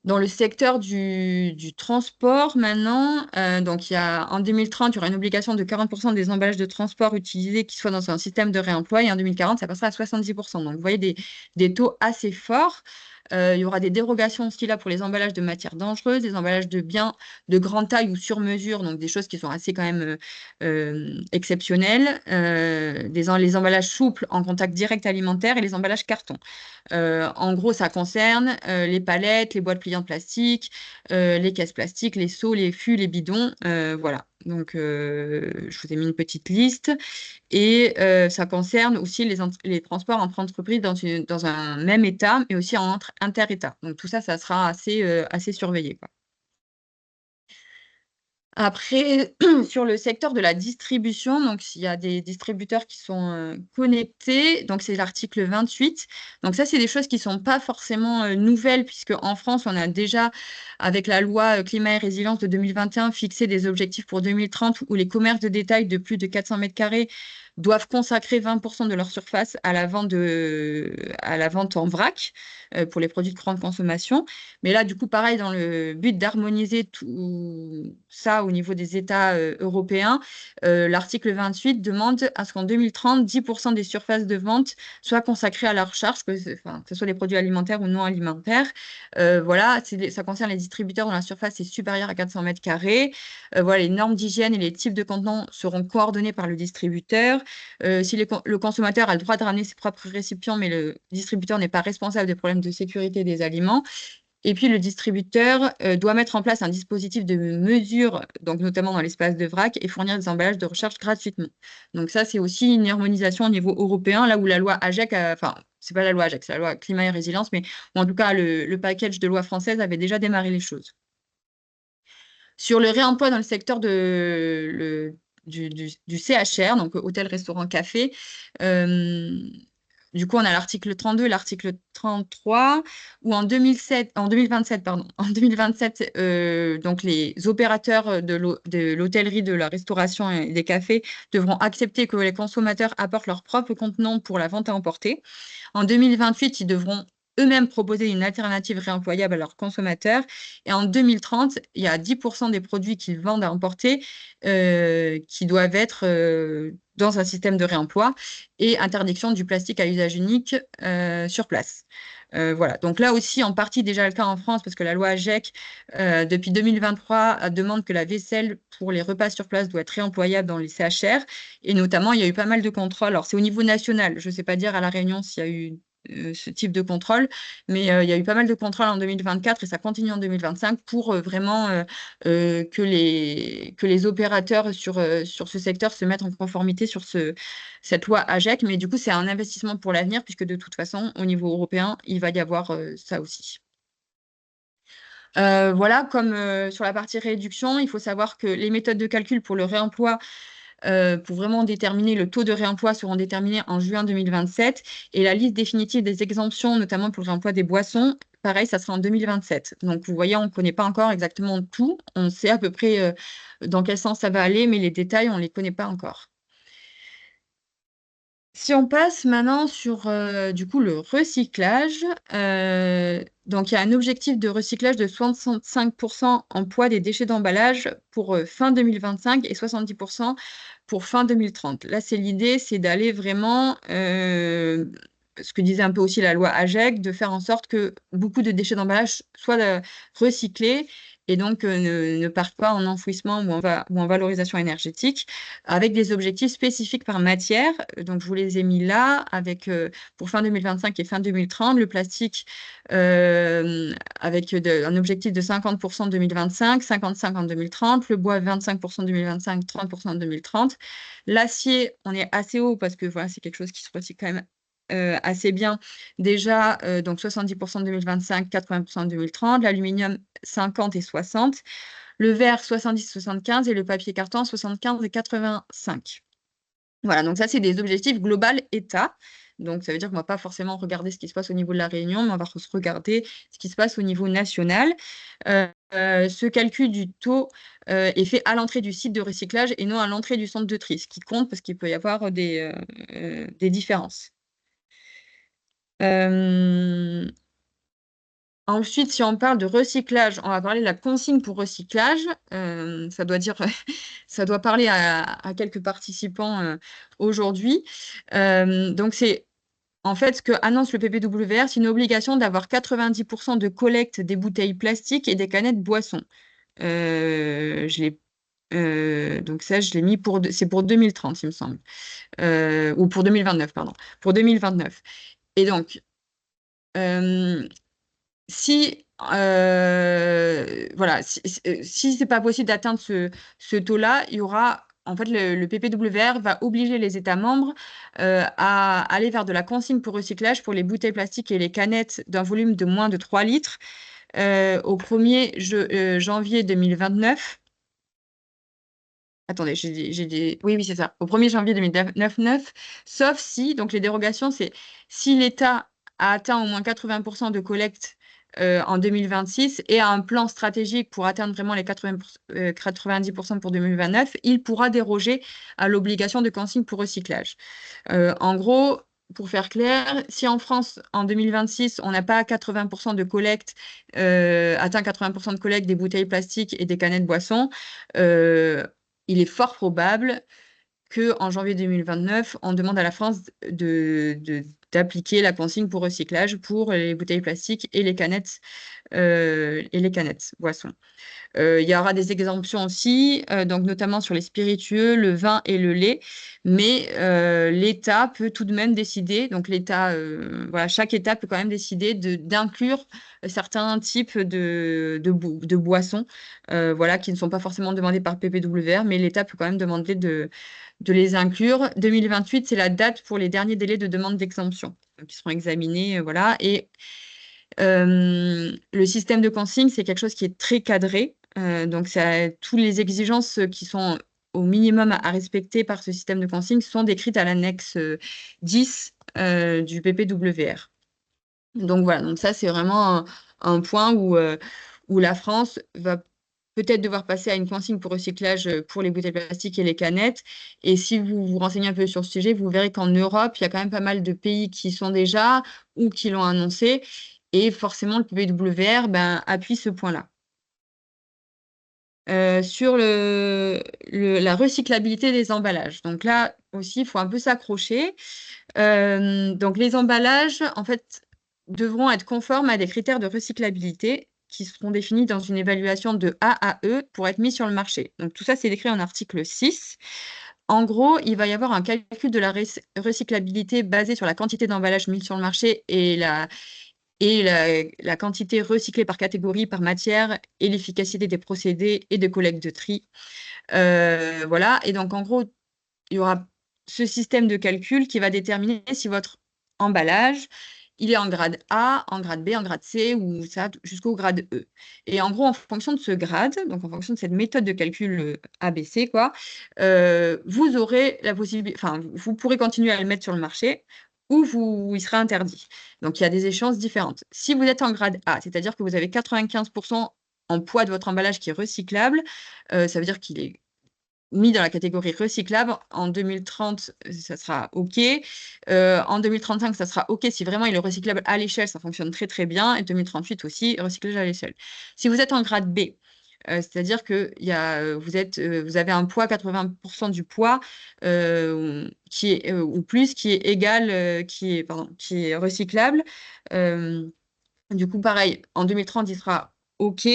Dans le secteur du transport maintenant, donc en 2030, il y aura une obligation de 40% des emballages de transport utilisés qui soient dans un système de réemploi, et en 2040, ça passera à 70%. Donc, vous voyez des taux assez forts. Il y aura des dérogations aussi là pour les emballages de matières dangereuses, des emballages de biens de grande taille ou sur mesure, donc des choses qui sont assez quand même exceptionnelles, les emballages souples en contact direct alimentaire et les emballages carton. En gros, ça concerne les palettes, les boîtes pliantes plastiques, les caisses plastiques, les seaux, les fûts, les bidons. Voilà. Donc, je vous ai mis une petite liste. Et ça concerne aussi les transports entre entreprises dans un même État, mais aussi entre inter-États. Donc, tout ça, ça sera assez surveillé, quoi. Après, sur le secteur de la distribution, donc s'il y a des distributeurs qui sont connectés, donc c'est l'article 28. Donc ça, c'est des choses qui ne sont pas forcément nouvelles, puisque en France, on a déjà, avec la loi climat et résilience de 2021, fixé des objectifs pour 2030 où les commerces de détail de plus de 400 mètres carrés doivent consacrer 20% de leur surface à la vente en vrac pour les produits de grande consommation. Mais là, du coup, pareil, dans le but d'harmoniser tout ça au niveau des États européens, l'article 28 demande à ce qu'en 2030, 10% des surfaces de vente soient consacrées à la recherche, que ce soit des produits alimentaires ou non alimentaires. Voilà, ça concerne les distributeurs dont la surface est supérieure à 400 mètres carrés. Voilà, les normes d'hygiène et les types de contenants seront coordonnés par le distributeur. Si le consommateur a le droit de ramener ses propres récipients, mais le distributeur n'est pas responsable des problèmes de sécurité des aliments. Et puis, le distributeur doit mettre en place un dispositif de mesure, donc notamment dans l'espace de vrac, et fournir des emballages de recharge gratuitement. Donc ça, c'est aussi une harmonisation au niveau européen, là où la loi AGEC, enfin, c'est pas la loi AGEC, c'est la loi climat et résilience, mais en tout cas, le package de loi française avait déjà démarré les choses. Sur le réemploi dans le secteur du CHR, donc hôtel, restaurant, café, du coup, on a l'article 32 et l'article 33, où en 2027, pardon, en 2027, donc les opérateurs de l'hôtellerie, de la restauration et des cafés devront accepter que les consommateurs apportent leurs propres contenants pour la vente à emporter. En 2028, ils devront eux-mêmes proposer une alternative réemployable à leurs consommateurs. Et en 2030, il y a 10% des produits qu'ils vendent à emporter qui doivent être dans un système de réemploi et interdiction du plastique à usage unique sur place. Voilà. Donc là aussi, en partie déjà le cas en France, parce que la loi AGEC, depuis 2023, demande que la vaisselle pour les repas sur place doit être réemployable dans les CHR. Et notamment, il y a eu pas mal de contrôles. Alors, c'est au niveau national. Je ne sais pas dire à La Réunion s'il y a eu ce type de contrôle, mais il y a eu pas mal de contrôles en 2024 et ça continue en 2025 pour vraiment que les opérateurs sur ce secteur se mettent en conformité sur cette loi AGEC. Mais du coup, c'est un investissement pour l'avenir puisque de toute façon, au niveau européen, il va y avoir ça aussi. Voilà, comme sur la partie réduction, il faut savoir que les méthodes de calcul pour le réemploi pour vraiment déterminer le taux de réemploi seront déterminés en juin 2027 et la liste définitive des exemptions, notamment pour le réemploi des boissons, pareil, ça sera en 2027. Donc, vous voyez, on ne connaît pas encore exactement tout. On sait à peu près dans quel sens ça va aller, mais les détails, on ne les connaît pas encore. Si on passe maintenant sur du coup le recyclage, donc il y a un objectif de recyclage de 65% en poids des déchets d'emballage pour fin 2025 et 70% pour fin 2030. Là, c'est l'idée, c'est d'aller vraiment, ce que disait un peu aussi la loi AGEC, de faire en sorte que beaucoup de déchets d'emballage soient recyclés et donc ne partent pas en enfouissement ou en valorisation énergétique, avec des objectifs spécifiques par matière. Donc, je vous les ai mis là, avec pour fin 2025 et fin 2030, le plastique avec un objectif de 50% en 2025, 55% en 2030, le bois 25% en 2025, 30% en 2030. L'acier, on est assez haut parce que voilà, c'est quelque chose qui se recycle quand même assez bien. Déjà, donc 70% en 2025, 80% en 2030, l'aluminium 50 et 60, le verre 70-75 et le papier carton 75 et 85. Voilà, donc ça, c'est des objectifs global État. Donc, ça veut dire qu'on ne va pas forcément regarder ce qui se passe au niveau de la Réunion, mais on va regarder ce qui se passe au niveau national. Ce calcul du taux est fait à l'entrée du site de recyclage et non à l'entrée du centre de tri, ce qui compte parce qu'il peut y avoir des différences. Ensuite, si on parle de recyclage, on va parler de la consigne pour recyclage. Ça doit parler à quelques participants aujourd'hui. Donc, c'est en fait ce que annonce le PPWR, c'est une obligation d'avoir 90% de collecte des bouteilles plastiques et des canettes boissons. Donc ça, je l'ai mis c'est pour 2030, il me semble. Ou pour 2029, pardon. Pour 2029. Et donc, si voilà, si c'est pas possible d'atteindre ce taux-là, il y aura en fait le PPWR va obliger les États membres à aller vers de la consigne pour recyclage pour les bouteilles plastiques et les canettes d'un volume de moins de 3 litres au 1er janvier 2029. Attendez, oui, oui, c'est ça. Au 1er janvier 2009, sauf si, donc les dérogations, c'est si l'État a atteint au moins 80% de collecte en 2026 et a un plan stratégique pour atteindre vraiment les 90% pour 2029, il pourra déroger à l'obligation de consigne pour recyclage. En gros, pour faire clair, si en France, en 2026, on n'a pas 80% de collecte, atteint 80% de collecte des bouteilles plastiques et des canettes boissons, il est fort probable qu'en janvier 2029, on demande à la France d'appliquer la consigne pour recyclage pour les bouteilles plastiques et les canettes boissons. Il y aura des exemptions aussi, donc notamment sur les spiritueux, le vin et le lait, mais l'État peut tout de même décider, donc l'État, voilà, chaque État peut quand même décider d'inclure certains types de boissons, voilà, qui ne sont pas forcément demandés par PPWR, mais l'État peut quand même demander de les inclure. 2028, c'est la date pour les derniers délais de demande d'exemption qui seront examinés, voilà, et le système de consigne, c'est quelque chose qui est très cadré. Donc, toutes les exigences qui sont au minimum à respecter par ce système de consigne sont décrites à l'annexe 10 du PPWR. Donc, voilà. Donc, ça, c'est vraiment un point où la France va peut-être devoir passer à une consigne pour recyclage pour les bouteilles plastiques et les canettes. Et si vous vous renseignez un peu sur ce sujet, vous verrez qu'en Europe, il y a quand même pas mal de pays qui sont déjà ou qui l'ont annoncé. Et forcément, le PPWR appuie ce point-là. Sur la recyclabilité des emballages. Donc là aussi, il faut un peu s'accrocher. Donc les emballages, en fait, devront être conformes à des critères de recyclabilité qui seront définis dans une évaluation de A à E pour être mis sur le marché. Donc tout ça, c'est décrit en article 6. En gros, il va y avoir un calcul de la recyclabilité basé sur la quantité d'emballage mis sur le marché et la quantité recyclée par catégorie, par matière, et l'efficacité des procédés et de collecte de tri. Voilà. Et donc, en gros, il y aura ce système de calcul qui va déterminer si votre emballage, il est en grade A, en grade B, en grade C, ou ça jusqu'au grade E. Et en gros, en fonction de ce grade, donc en fonction de cette méthode de calcul ABC, quoi, vous aurez la possibilité, enfin, vous pourrez continuer à le mettre sur le marché, ou il sera interdit. Donc, il y a des échéances différentes. Si vous êtes en grade A, c'est-à-dire que vous avez 95% en poids de votre emballage qui est recyclable, ça veut dire qu'il est mis dans la catégorie recyclable. En 2030, ça sera OK. En 2035, ça sera OK. Si vraiment il est recyclable à l'échelle, ça fonctionne très, très bien. Et 2038 aussi, recyclage à l'échelle. Si vous êtes en grade B, c'est-à-dire que vous avez un poids, 80% du poids qui est, ou plus, qui est égal, qui est recyclable. Du coup, pareil, en 2030, il sera OK.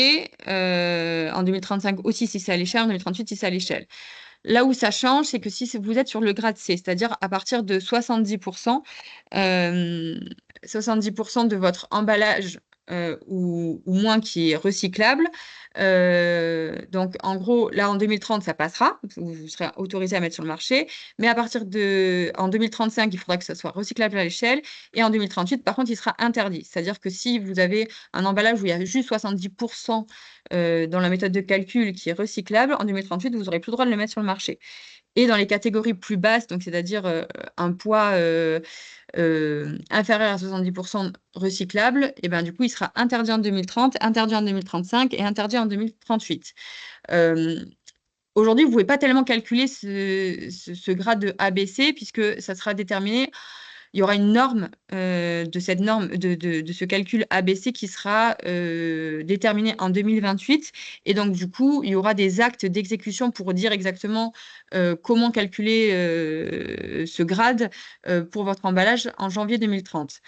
En 2035 aussi, si c'est à l'échelle. En 2038, si c'est à l'échelle. Là où ça change, c'est que si vous êtes sur le grade C, c'est-à-dire à partir de 70%, 70% de votre emballage ou moins qui est recyclable. Donc, en gros, là, en 2030, ça passera. Vous serez autorisé à mettre sur le marché. Mais en 2035, il faudra que ça soit recyclable à l'échelle. Et en 2038, par contre, il sera interdit. C'est-à-dire que si vous avez un emballage où il y a juste 70% dans la méthode de calcul qui est recyclable, en 2038, vous n'aurez plus le droit de le mettre sur le marché. Et dans les catégories plus basses, donc c'est-à-dire un poids inférieur à 70% recyclable, et du coup, il sera interdit en 2030, interdit en 2035 et interdit en 2038. Aujourd'hui, vous ne pouvez pas tellement calculer ce grade de ABC puisque ça sera déterminé. Il y aura une norme de cette norme de ce calcul ABC qui sera déterminé en 2028. Et donc, du coup, il y aura des actes d'exécution pour dire exactement comment calculer ce grade pour votre emballage en janvier 2030.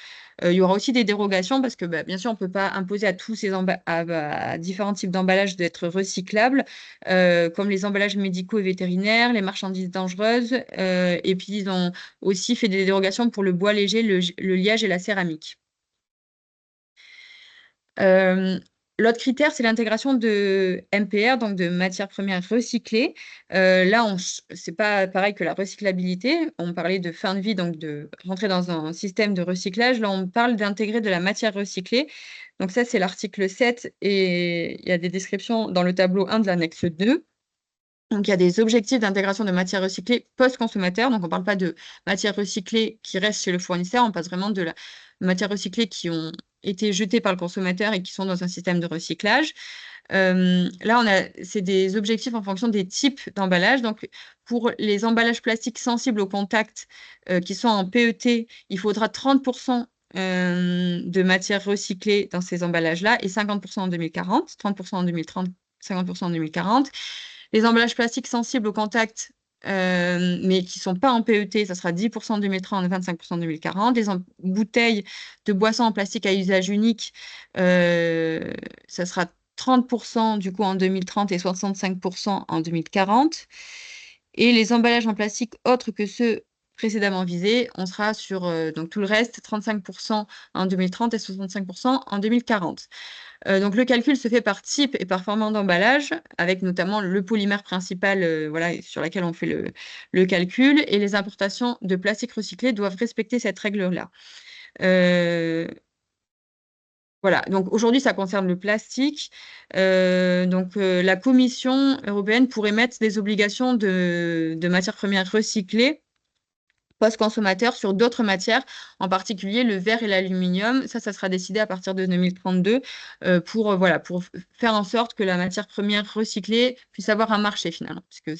Il y aura aussi des dérogations parce que, bien sûr, on ne peut pas imposer à tous ces à différents types d'emballages d'être recyclables, comme les emballages médicaux et vétérinaires, les marchandises dangereuses. Et puis, ils ont aussi fait des dérogations pour le bois léger, le liège et la céramique. L'autre critère, c'est l'intégration de MPR, donc de matières premières recyclées. Là, c'est pas pareil que la recyclabilité. On parlait de fin de vie, donc de rentrer dans un système de recyclage. Là, on parle d'intégrer de la matière recyclée. Donc ça, c'est l'article 7 et il y a des descriptions dans le tableau 1 de l'annexe 2. Donc, il y a des objectifs d'intégration de matières recyclées post-consommateur. Donc, on ne parle pas de matières recyclées qui restent chez le fournisseur, on passe vraiment de la matières recyclées qui ont été jetées par le consommateur et qui sont dans un système de recyclage. Là, c'est des objectifs en fonction des types d'emballage. Donc, pour les emballages plastiques sensibles au contact qui sont en PET, il faudra 30% de matières recyclées dans ces emballages-là et 50% en 2040, 30% en 2030, 50% en 2040. Les emballages plastiques sensibles au contact, mais qui ne sont pas en PET, ça sera 10% en 2030 et 25% en 2040. Les bouteilles de boissons en plastique à usage unique, ça sera 30% du coup en 2030 et 65% en 2040. Et les emballages en plastique autres que ceux précédemment visés, on sera sur donc tout le reste, 35% en 2030 et 65% en 2040. Donc, le calcul se fait par type et par format d'emballage, avec notamment le polymère principal voilà, sur lequel on fait le calcul. Et les importations de plastique recyclé doivent respecter cette règle-là. Voilà, donc aujourd'hui, ça concerne le plastique. La Commission européenne pourrait mettre des obligations de matières premières recyclées post-consommateur sur d'autres matières, en particulier le verre et l'aluminium. Ça sera décidé à partir de 2032 pour faire en sorte que la matière première recyclée puisse avoir un marché finalement. Parce que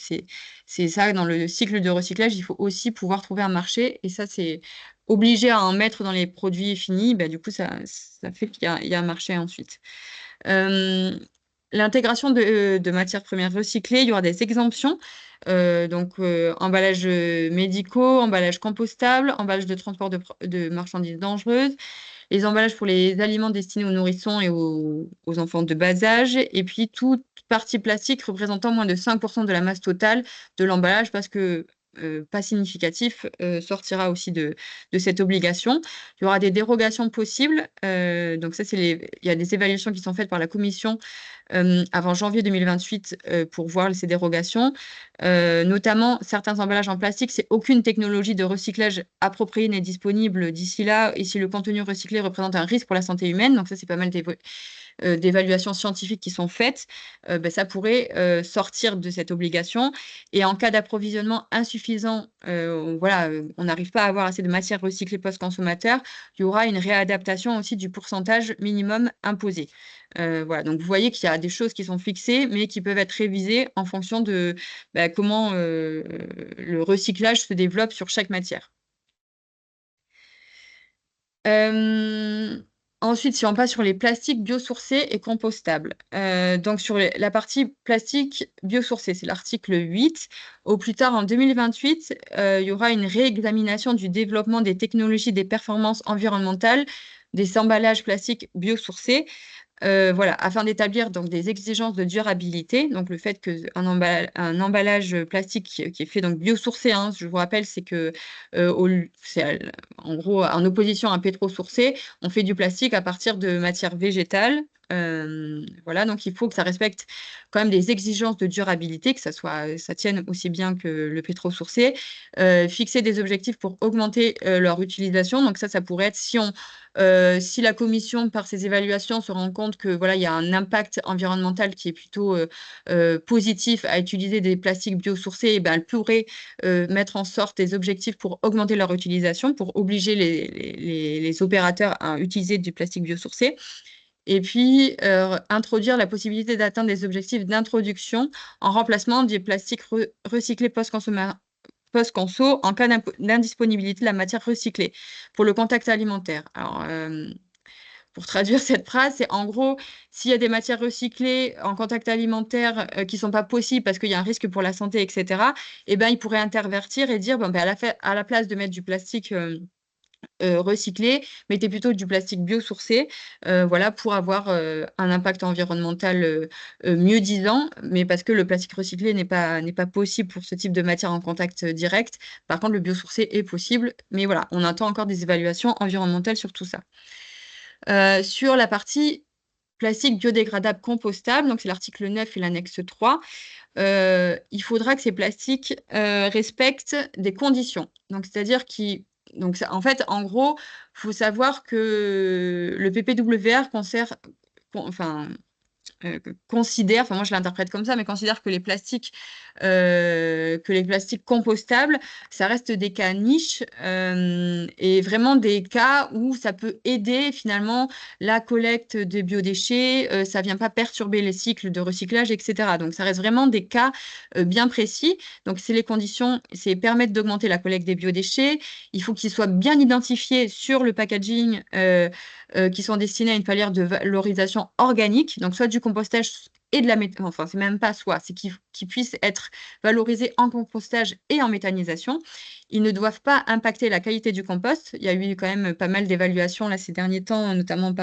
c'est ça, dans le cycle de recyclage, il faut aussi pouvoir trouver un marché. Et ça, c'est obligé à en mettre dans les produits finis. Bah, du coup, ça fait qu'il y a un marché ensuite. L'intégration de matières premières recyclées, il y aura des exemptions. Emballages médicaux, emballages compostables, emballages de transport de marchandises dangereuses, les emballages pour les aliments destinés aux nourrissons et aux enfants de bas âge, et puis toute partie plastique représentant moins de 5% de la masse totale de l'emballage, parce que pas significatif, sortira aussi de cette obligation. Il y aura des dérogations possibles. Donc ça, il y a des évaluations qui sont faites par la Commission avant janvier 2028 pour voir ces dérogations. Notamment, certains emballages en plastique, c'est aucune technologie de recyclage appropriée n'est disponible d'ici là, et si le contenu recyclé représente un risque pour la santé humaine. Donc ça, c'est pas mal d'évaluations scientifiques qui sont faites, ça pourrait sortir de cette obligation. Et en cas d'approvisionnement insuffisant, on n'arrive pas à avoir assez de matières recyclées post-consommateur, il y aura une réadaptation aussi du pourcentage minimum imposé. Donc vous voyez qu'il y a des choses qui sont fixées, mais qui peuvent être révisées en fonction de comment le recyclage se développe sur chaque matière. Ensuite, si on passe sur les plastiques biosourcés et compostables. Donc, sur la partie plastique biosourcés, c'est l'article 8. Au plus tard, en 2028, il y aura une réexamination du développement des technologies des performances environnementales des emballages plastiques biosourcés. Afin d'établir donc des exigences de durabilité. Donc, le fait qu'un emballage plastique qui est fait donc biosourcé, hein, je vous rappelle, c'est que c'est en gros en opposition à pétro-sourcé, on fait du plastique à partir de matières végétales. Donc il faut que ça respecte quand même des exigences de durabilité, que ça tienne aussi bien que le pétro-sourcé. Fixer des objectifs pour augmenter leur utilisation. Donc ça pourrait être si la commission, par ses évaluations, se rend compte que il y a un impact environnemental qui est plutôt positif à utiliser des plastiques biosourcés, elle pourrait mettre en sorte des objectifs pour augmenter leur utilisation, pour obliger les opérateurs à utiliser du plastique biosourcé. Et puis, introduire la possibilité d'atteindre des objectifs d'introduction en remplacement du plastique recyclé post-conso en cas d'indisponibilité de la matière recyclée pour le contact alimentaire. Alors, pour traduire cette phrase, c'est en gros, s'il y a des matières recyclées en contact alimentaire qui ne sont pas possibles parce qu'il y a un risque pour la santé, etc., ils pourraient intervertir et dire, à la place de mettre du plastique recyclé, mettez plutôt du plastique biosourcé, pour avoir un impact environnemental mieux disant, mais parce que le plastique recyclé n'est pas possible pour ce type de matière en contact direct. Par contre, le biosourcé est possible, mais on attend encore des évaluations environnementales sur tout ça. Sur la partie plastique biodégradable compostable, donc c'est l'article 9 et l'annexe 3, il faudra que ces plastiques respectent des conditions. Donc, c'est-à-dire en fait, en gros, il faut savoir que le PPWR considère, enfin moi je l'interprète comme ça, mais considère que les plastiques compostables, ça reste des cas niches et vraiment des cas où ça peut aider finalement la collecte des biodéchets, ça vient pas perturber les cycles de recyclage, etc. Donc ça reste vraiment des cas bien précis. Donc c'est les conditions, c'est permettre d'augmenter la collecte des biodéchets. Il faut qu'ils soient bien identifiés sur le packaging qui sont destinés à une filière de valorisation organique, donc soit du compostage et de la enfin c'est même pas soit, c'est qu'ils puissent être valorisés en compostage et en méthanisation. Ils ne doivent pas impacter la qualité du compost. Il y a eu quand même pas mal d'évaluations là ces derniers temps, notamment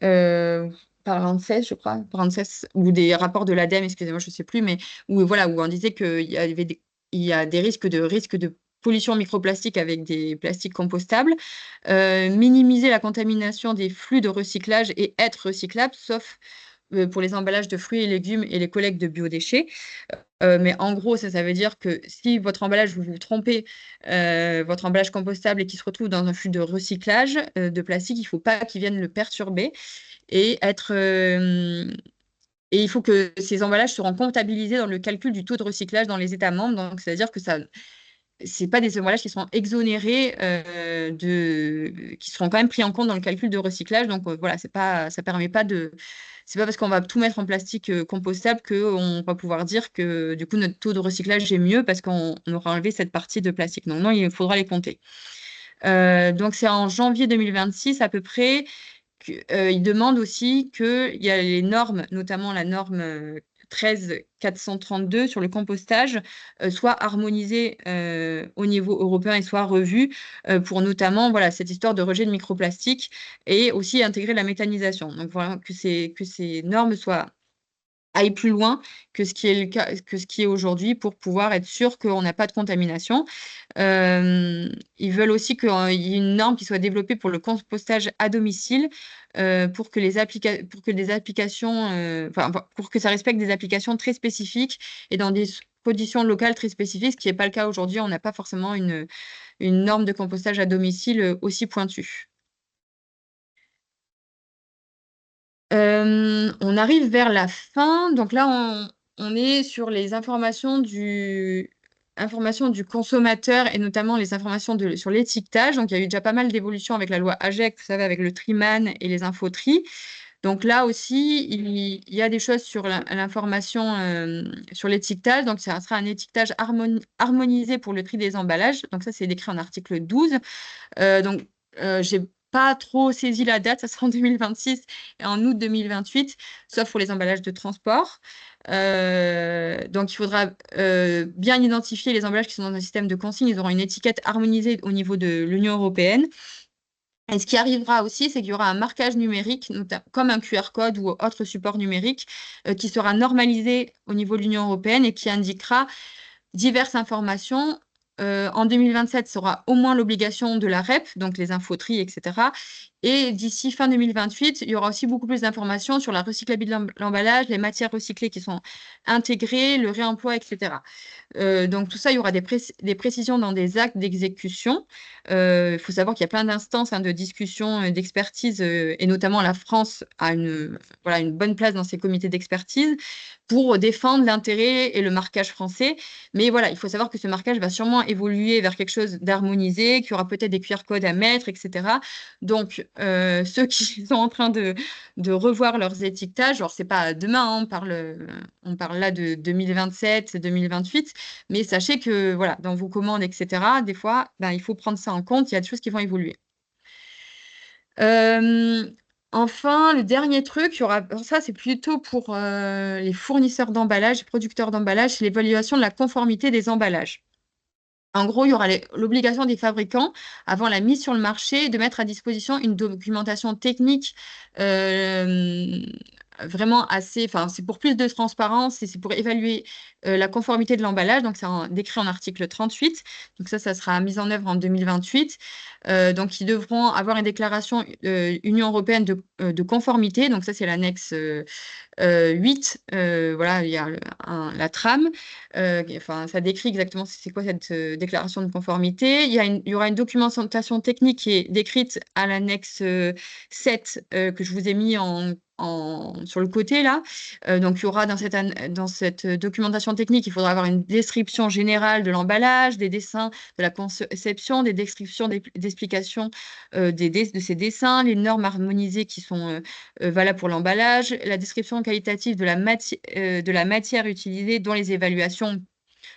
euh, par ANSES, je crois, par ANSES, ou des rapports de l'ADEME, excusez-moi, je ne sais plus, mais où, voilà, où on disait il y a des risques de pollution microplastique avec des plastiques compostables, minimiser la contamination des flux de recyclage et être recyclable, sauf pour les emballages de fruits et légumes et les collectes de biodéchets. Mais en gros, ça veut dire que si votre emballage, vous vous trompez, votre emballage compostable et qui se retrouve dans un flux de recyclage de plastique, il ne faut pas qu'il vienne le perturber et et il faut que ces emballages seront comptabilisés dans le calcul du taux de recyclage dans les États membres. Donc, c'est-à-dire que c'est pas des emballages qui seront exonérés qui seront quand même pris en compte dans le calcul de recyclage. Donc voilà, ça permet pas c'est pas parce qu'on va tout mettre en plastique compostable qu'on va pouvoir dire que du coup notre taux de recyclage est mieux parce qu'on aura enlevé cette partie de plastique. Donc non, il faudra les compter. Donc c'est en janvier 2026 à peu près. Il demande aussi qu'il y a les normes, notamment la norme 13432 sur le compostage, soit harmonisées au niveau européen et soit revues pour notamment voilà, cette histoire de rejet de microplastiques et aussi intégrer la méthanisation. Donc voilà, que ces normes aille plus loin que ce qui est le cas, que ce qui est aujourd'hui pour pouvoir être sûr qu'on n'a pas de contamination. Ils veulent aussi qu'il y ait une norme qui soit développée pour le compostage à domicile pour que pour que des applications, pour que ça respecte des applications très spécifiques et dans des conditions locales très spécifiques, ce qui n'est pas le cas aujourd'hui. On n'a pas forcément une norme de compostage à domicile aussi pointue. On arrive vers la fin. Donc là, on est sur les informations du consommateur et notamment les informations sur l'étiquetage. Donc, il y a eu déjà pas mal d'évolutions avec la loi AGEC, vous savez, avec le Triman et les infotris. Donc là aussi, il y a des choses sur l'information sur l'étiquetage. Donc, ça sera un étiquetage harmonisé pour le tri des emballages. Donc ça, c'est décrit en article 12. Donc, j'ai pas trop saisi la date, ça sera en 2026 et en août 2028, sauf pour les emballages de transport. Donc, il faudra bien identifier les emballages qui sont dans un système de consigne. Ils auront une étiquette harmonisée au niveau de l'Union européenne. Et ce qui arrivera aussi, c'est qu'il y aura un marquage numérique, comme un QR code ou autre support numérique, qui sera normalisé au niveau de l'Union européenne et qui indiquera diverses informations. En 2027, ce sera au moins l'obligation de la REP, donc les infotries, etc. Et d'ici fin 2028, il y aura aussi beaucoup plus d'informations sur la recyclabilité de l'emballage, les matières recyclées qui sont intégrées, le réemploi, etc. Donc tout ça, il y aura des précisions dans des actes d'exécution. Il faut savoir qu'il y a plein d'instances de discussion, d'expertise, et notamment la France a une bonne place dans ces comités d'expertise pour défendre l'intérêt et le marquage français. Mais voilà, il faut savoir que ce marquage va sûrement évoluer vers quelque chose d'harmonisé, qu'il y aura peut-être des QR codes à mettre, etc. Donc, ceux qui sont en train de revoir leurs étiquetages, alors c'est pas demain, hein, on parle là de 2027, 2028, mais sachez que voilà, dans vos commandes, etc., des fois, il faut prendre ça en compte, il y a des choses qui vont évoluer. Enfin, le dernier truc, ça c'est plutôt pour les fournisseurs d'emballage, les producteurs d'emballage, c'est l'évaluation de la conformité des emballages. En gros, il y aura l'obligation des fabricants, avant la mise sur le marché, de mettre à disposition une documentation technique vraiment assez, enfin, c'est pour plus de transparence et c'est pour évaluer la conformité de l'emballage. Donc, c'est décrit en article 38. Donc, ça sera mis en œuvre en 2028. Donc, ils devront avoir une déclaration Union européenne de conformité. Donc, ça, c'est l'annexe 8. Voilà, il y a la trame. Enfin, ça décrit exactement c'est quoi cette déclaration de conformité. Il y aura une documentation technique qui est décrite à l'annexe 7 que je vous ai mis en sur le côté là. Donc, il y aura dans cette documentation technique, il faudra avoir une description générale de l'emballage, des dessins de la conception, des descriptions d'explications de ces dessins, les normes harmonisées qui sont valables pour l'emballage, la description qualitative de la matière utilisée, dont les évaluations.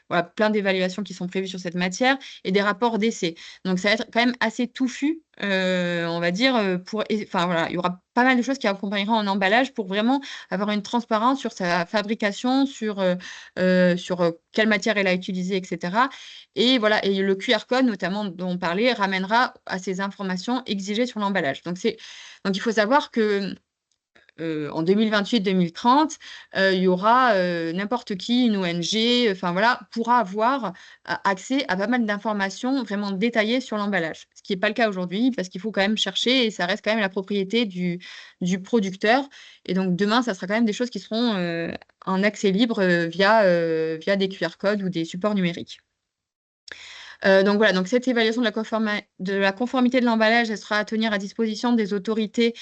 Voilà, plein d'évaluations qui sont prévues sur cette matière et des rapports d'essai. Donc, ça va être quand même assez touffu, on va dire. Enfin, voilà, il y aura pas mal de choses qui accompagneront en emballage pour vraiment avoir une transparence sur sa fabrication, sur quelle matière elle a utilisée, etc. Et voilà, et le QR code, notamment, dont on parlait, ramènera à ces informations exigées sur l'emballage. Donc, il faut savoir que en 2028-2030, il y aura n'importe qui, une ONG, enfin voilà, pourra avoir accès à pas mal d'informations vraiment détaillées sur l'emballage. Ce qui n'est pas le cas aujourd'hui, parce qu'il faut quand même chercher et ça reste quand même la propriété du producteur. Et donc demain, ça sera quand même des choses qui seront en accès libre via des QR codes ou des supports numériques. Donc voilà, donc cette évaluation de la conformité de l'emballage, elle sera à tenir à disposition des autorités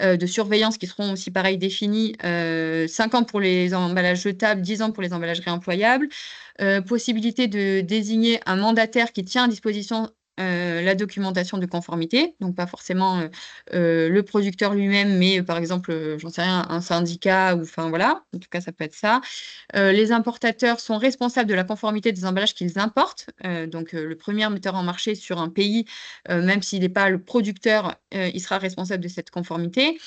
de surveillance qui seront aussi pareil définies, 5 ans pour les emballages jetables, 10 ans pour les emballages réemployables. Possibilité de désigner un mandataire qui tient à disposition la documentation de conformité, donc pas forcément le producteur lui-même, mais par exemple, j'en sais rien, un syndicat, ou enfin voilà, en tout cas ça peut être ça. Les importateurs sont responsables de la conformité des emballages qu'ils importent. Donc, le premier metteur en marché sur un pays, même s'il n'est pas le producteur, il sera responsable de cette conformité.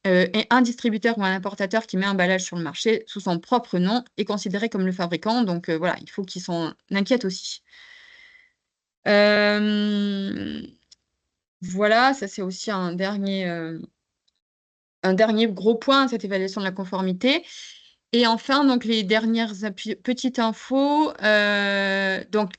Et un distributeur ou un importateur qui met un emballage sur le marché sous son propre nom est considéré comme le fabricant. Donc, voilà, il faut qu'ils s'en inquiètent aussi. Voilà, ça c'est aussi un dernier gros point, cette évaluation de la conformité. Et enfin, donc les dernières petites infos. Donc,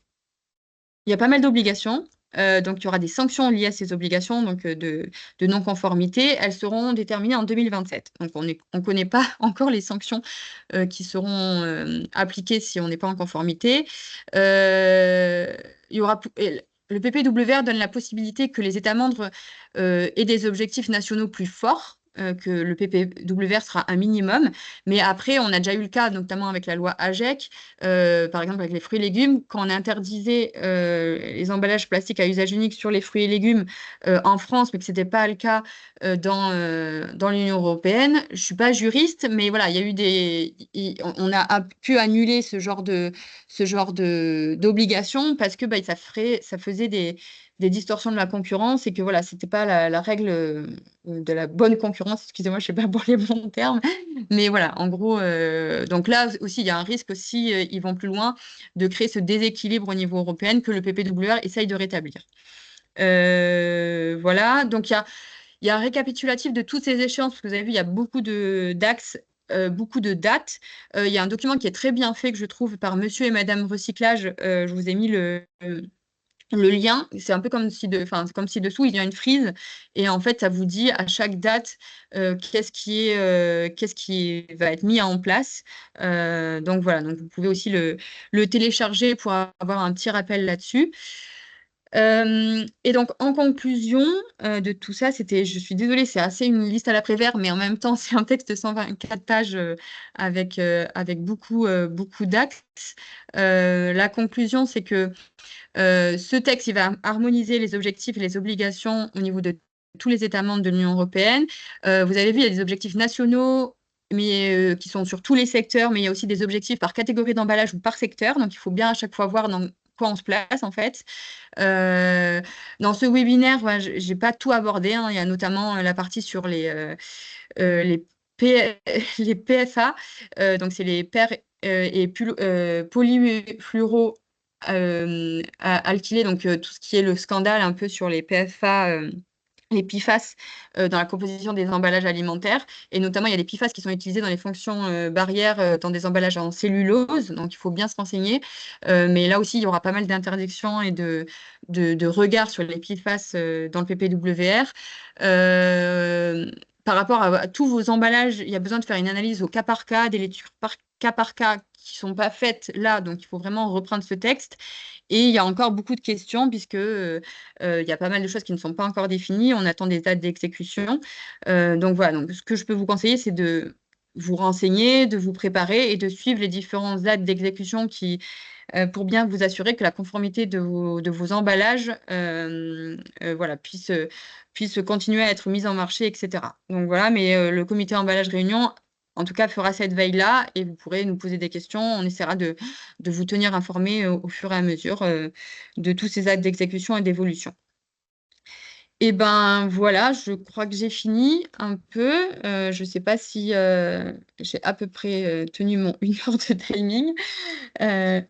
il y a pas mal d'obligations. Donc, il y aura des sanctions liées à ces obligations donc, de non-conformité. Elles seront déterminées en 2027. Donc, on ne connaît pas encore les sanctions qui seront appliquées si on n'est pas en conformité. Il y aura... Le PPWR donne la possibilité que les États membres aient des objectifs nationaux plus forts, que le PPWR sera un minimum. Mais après, on a déjà eu le cas, notamment avec la loi AGEC, par exemple avec les fruits et légumes, quand on interdisait les emballages plastiques à usage unique sur les fruits et légumes en France, mais que ce n'était pas le cas dans l'Union européenne. Je ne suis pas juriste, mais voilà, il y a eu on a pu annuler ce genre d'obligation parce que ça faisait des distorsions de la concurrence et que voilà, c'était pas la règle de la bonne concurrence, excusez-moi, je sais pas pour les bons termes, mais voilà, en gros, donc là aussi, il y a un risque aussi, ils vont plus loin, de créer ce déséquilibre au niveau européen que le PPWR essaye de rétablir. Voilà, donc il y a un récapitulatif de toutes ces échéances, parce que vous avez vu, il y a beaucoup d'axes, beaucoup de dates. Il y a un document qui est très bien fait, que je trouve, par Monsieur et Madame Recyclage. Je vous ai mis le lien. C'est un peu comme si dessous, il y a une frise. Et en fait, ça vous dit à chaque date qu'est-ce qui va être mis en place. Donc voilà, donc vous pouvez aussi le télécharger pour avoir un petit rappel là-dessus. Et donc, en conclusion de tout ça, je suis désolée, c'est assez une liste à l'après-vert, mais en même temps, c'est un texte de 124 pages avec beaucoup d'axes. La conclusion, c'est que ce texte, il va harmoniser les objectifs et les obligations au niveau de tous les États membres de l'Union européenne. Vous avez vu, il y a des objectifs nationaux, mais qui sont sur tous les secteurs, mais il y a aussi des objectifs par catégorie d'emballage ou par secteur. Donc, il faut bien à chaque fois voir dans quoi on se place, en fait. Dans ce webinaire, voilà, je n'ai pas tout abordé, hein. Il y a notamment la partie sur les PFA, donc c'est les paires et polyfluoro alkylés, donc tout ce qui est le scandale un peu sur les PFA, les PFAS dans la composition des emballages alimentaires. Et notamment, il y a des PFAS qui sont utilisés dans les fonctions barrières dans des emballages en cellulose. Donc, il faut bien se renseigner. Mais là aussi, il y aura pas mal d'interdictions et de regards sur les PFAS dans le PPWR. Par rapport à tous vos emballages, il y a besoin de faire une analyse au cas par cas, des lectures par cas par cas qui sont pas faites là, donc il faut vraiment reprendre ce texte. Et il y a encore beaucoup de questions puisque il y a pas mal de choses qui ne sont pas encore définies. On attend des dates d'exécution. Donc voilà, donc ce que je peux vous conseiller, c'est de vous renseigner, de vous préparer et de suivre les différentes dates d'exécution pour bien vous assurer que la conformité de vos emballages voilà, puisse continuer à être mise en marché, etc. Donc voilà, mais le comité emballage réunion, en tout cas, fera cette veille-là et vous pourrez nous poser des questions. On essaiera de vous tenir informés au fur et à mesure de tous ces actes d'exécution et d'évolution. Et ben voilà, je crois que j'ai fini un peu. Je ne sais pas si j'ai à peu près tenu mon 1 heure de timing. Euh,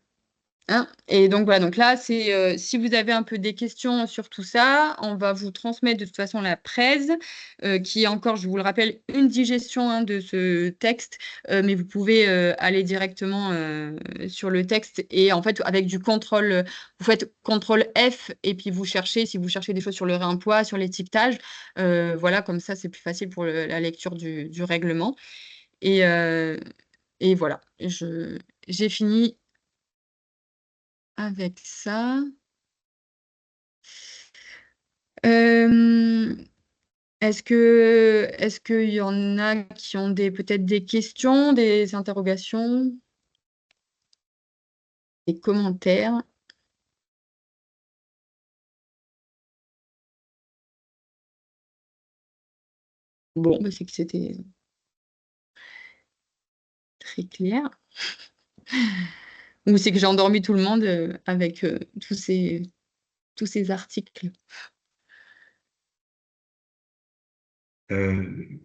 Hein, et donc voilà, donc là, c'est si vous avez un peu des questions sur tout ça, on va vous transmettre de toute façon la presse, qui est encore, je vous le rappelle, une digestion de ce texte, mais vous pouvez aller directement sur le texte et en fait, avec du contrôle, vous faites contrôle F et puis vous cherchez, si vous cherchez des choses sur le réemploi, sur l'étiquetage, voilà, comme ça, c'est plus facile pour la lecture du règlement. Et, euh, et voilà, j'ai fini avec ça. Euh, est-ce qu'il y en a qui ont peut-être des questions, des interrogations, des commentaires? Bon, bah, c'est que c'était très clair. Ou c'est que j'ai endormi tout le monde avec tous ces articles.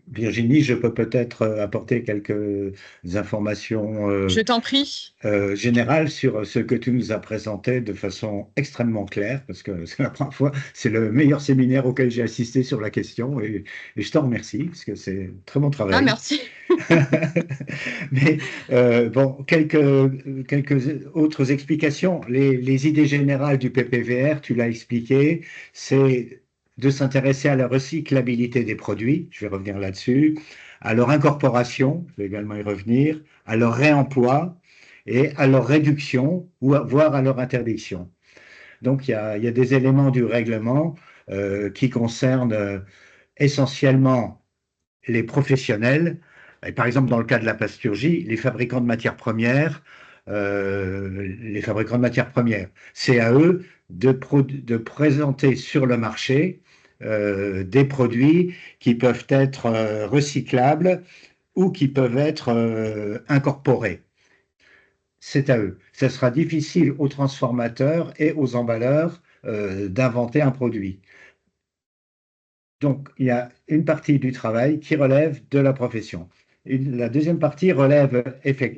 Virginie, je peux peut-être apporter quelques informations Je t'en prie. générales sur ce que tu nous as présenté de façon extrêmement claire, parce que c'est la première fois, c'est le meilleur séminaire auquel j'ai assisté sur la question, et je t'en remercie, parce que c'est très bon Ah, travail. merci. Mais bon, quelques autres explications. Les idées générales du PPVR, tu l'as expliqué, c'est de s'intéresser à la recyclabilité des produits, je vais revenir là-dessus, à leur incorporation, je vais également y revenir, à leur réemploi et à leur réduction, ou voire à leur interdiction. Donc il y a des éléments du règlement qui concernent essentiellement les professionnels, et par exemple dans le cas de la plasturgie, les fabricants de matières premières, c'est à eux de présenter sur le marché des produits qui peuvent être recyclables ou qui peuvent être incorporés. C'est à eux. Ce sera difficile aux transformateurs et aux emballeurs d'inventer un produit. Donc, il y a une partie du travail qui relève de la profession. La deuxième partie relève,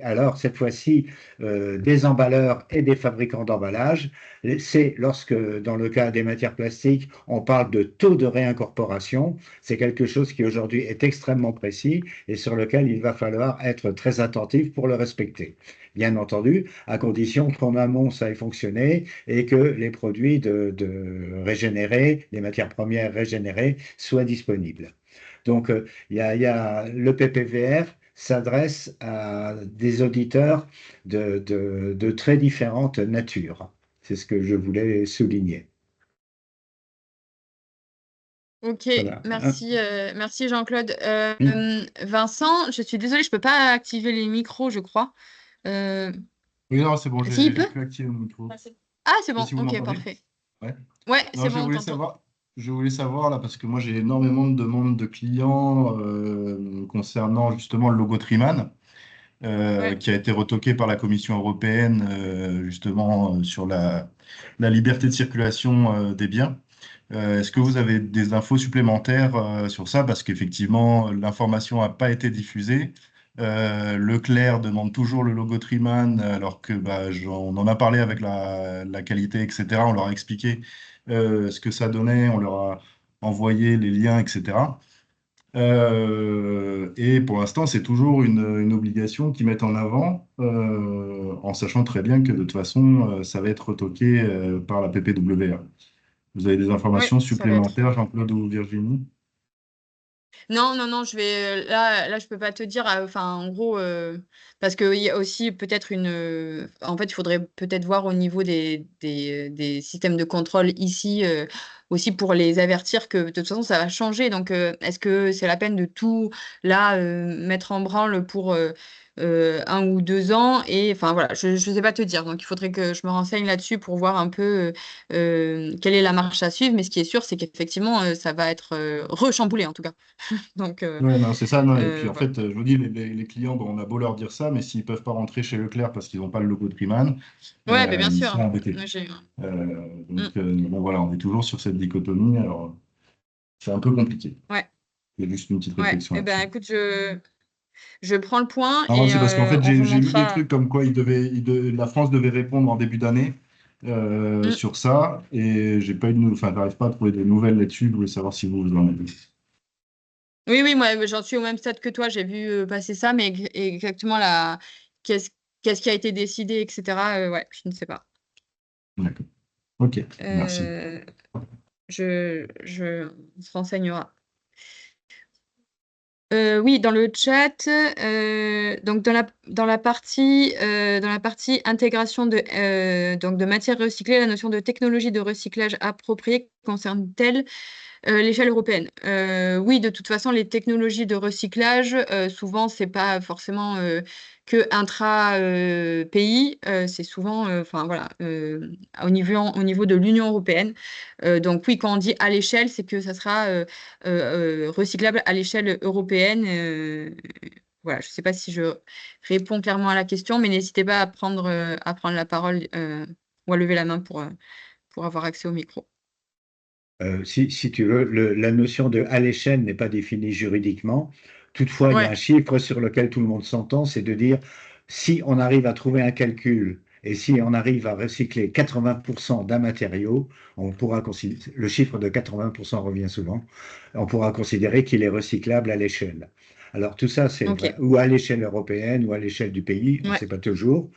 alors cette fois-ci, des emballeurs et des fabricants d'emballage. C'est lorsque, dans le cas des matières plastiques, on parle de taux de réincorporation. C'est quelque chose qui aujourd'hui est extrêmement précis et sur lequel il va falloir être très attentif pour le respecter. Bien entendu, à condition qu'en amont, ça ait fonctionné et que les produits régénérés, les matières premières régénérées, soient disponibles. Donc, le PPVR s'adresse à des auditeurs de très différentes natures. C'est ce que je voulais souligner. Ok, Voilà. merci Jean-Claude. Vincent, je suis désolée, je ne peux pas activer les micros, je crois. Euh, Oui, non, c'est bon, S'il j'ai peut? pu activer mon micro. Ah, c'est Je sais pas bon, si vous ok, m'entendez. parfait. Ouais. Ouais, Non, c'est bon, on t'entend. je voulais savoir là, parce que moi j'ai énormément de demandes de clients concernant justement le logo Triman, Ouais. qui a été retoqué par la Commission européenne justement sur la liberté de circulation des biens. Est-ce que vous avez des infos supplémentaires sur ça? Parce qu'effectivement, l'information n'a pas été diffusée. Leclerc demande toujours le logo Triman, alors que bah, on en a parlé avec la qualité, etc. On leur a expliqué ce que ça donnait, on leur a envoyé les liens, etc. Et pour l'instant, c'est toujours une obligation qu'ils mettent en avant, en sachant très bien que de toute façon, ça va être retoqué par la PPWR. Vous avez des Oui, informations ça va être. supplémentaires, Jean-Claude ou Virginie? Non, non, non, là, je peux pas te dire, enfin, en gros, parce qu'il y a aussi peut-être en fait, il faudrait peut-être voir au niveau des systèmes de contrôle ici, aussi pour les avertir que de toute façon, ça va changer. Donc, est-ce que c'est la peine de tout, là, mettre en branle pour 1 ou 2 ans? Et enfin, voilà, je sais pas te dire. Donc, il faudrait que je me renseigne là-dessus pour voir un peu quelle est la marche à suivre. Mais ce qui est sûr, c'est qu'effectivement, ça va être rechamboulé, en tout cas. Donc, Ouais, non, c'est ça. Non. Et puis en voilà. fait, je vous dis, les clients, bon, on a beau leur dire ça, mais s'ils peuvent pas rentrer chez Leclerc parce qu'ils n'ont pas le logo de Triman, Ouais, mais bien ils sûr, sont hein. embêtés. Ouais, Donc, Mm, bon, voilà, on est toujours sur cette dichotomie. Alors, c'est un peu compliqué. ouais, Il y a juste une petite ouais. réflexion Eh ben, là-dessus. écoute, je prends le point Non, et c'est parce qu'en fait, on j'ai lu des remontera. trucs comme quoi la France devait répondre en début d'année Mm. sur ça, et j'ai pas eu enfin, j'arrive pas à trouver de nouvelles là-dessus. Je voulais savoir si vous en avez. Oui, oui, moi, j'en suis au même stade que toi. J'ai vu passer ça, mais exactement qu'est-ce, qu'est-ce qui a été décidé, etc. Ouais, je ne sais pas. D'accord. Ok, merci. Euh, on se renseignera. Oui, dans le chat, donc dans la partie intégration donc de matières recyclées, la notion de technologie de recyclage appropriée concerne-t-elle l'échelle européenne? Oui, de toute façon, les technologies de recyclage, souvent, c'est pas forcément que intra pays, c'est souvent, enfin voilà, au niveau de l'Union européenne. Donc oui, quand on dit à l'échelle, c'est que ça sera recyclable à l'échelle européenne. Voilà, je ne sais pas si je réponds clairement à la question, mais n'hésitez pas à prendre la parole ou à lever la main pour avoir accès au micro. Si tu veux, la notion de à l'échelle n'est pas définie juridiquement. Toutefois, il y a Ouais, un chiffre sur lequel tout le monde s'entend, c'est de dire si on arrive à trouver un calcul et si on arrive à recycler 80% d'un matériau, on pourra considérer, le chiffre de 80% revient souvent, on pourra considérer qu'il est recyclable à l'échelle. Alors tout ça, c'est ok. vrai, ou à l'échelle européenne ou à l'échelle du pays, on ne Ouais. sait pas toujours.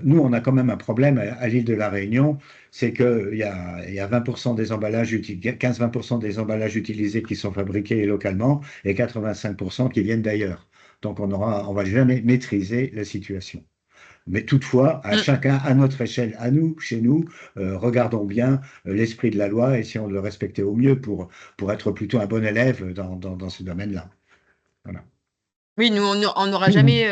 Nous, on a quand même un problème à l'île de la Réunion, c'est qu'il y a 20% des emballages, 15-20% des emballages utilisés qui sont fabriqués localement et 85% qui viennent d'ailleurs. Donc, on va jamais maîtriser la situation. Mais toutefois, à Mm. chacun, à notre échelle, à nous, chez nous, regardons bien l'esprit de la loi et essayons de le respecter au mieux pour être plutôt un bon élève dans ce domaine-là. Voilà. Oui, nous, on n'aura jamais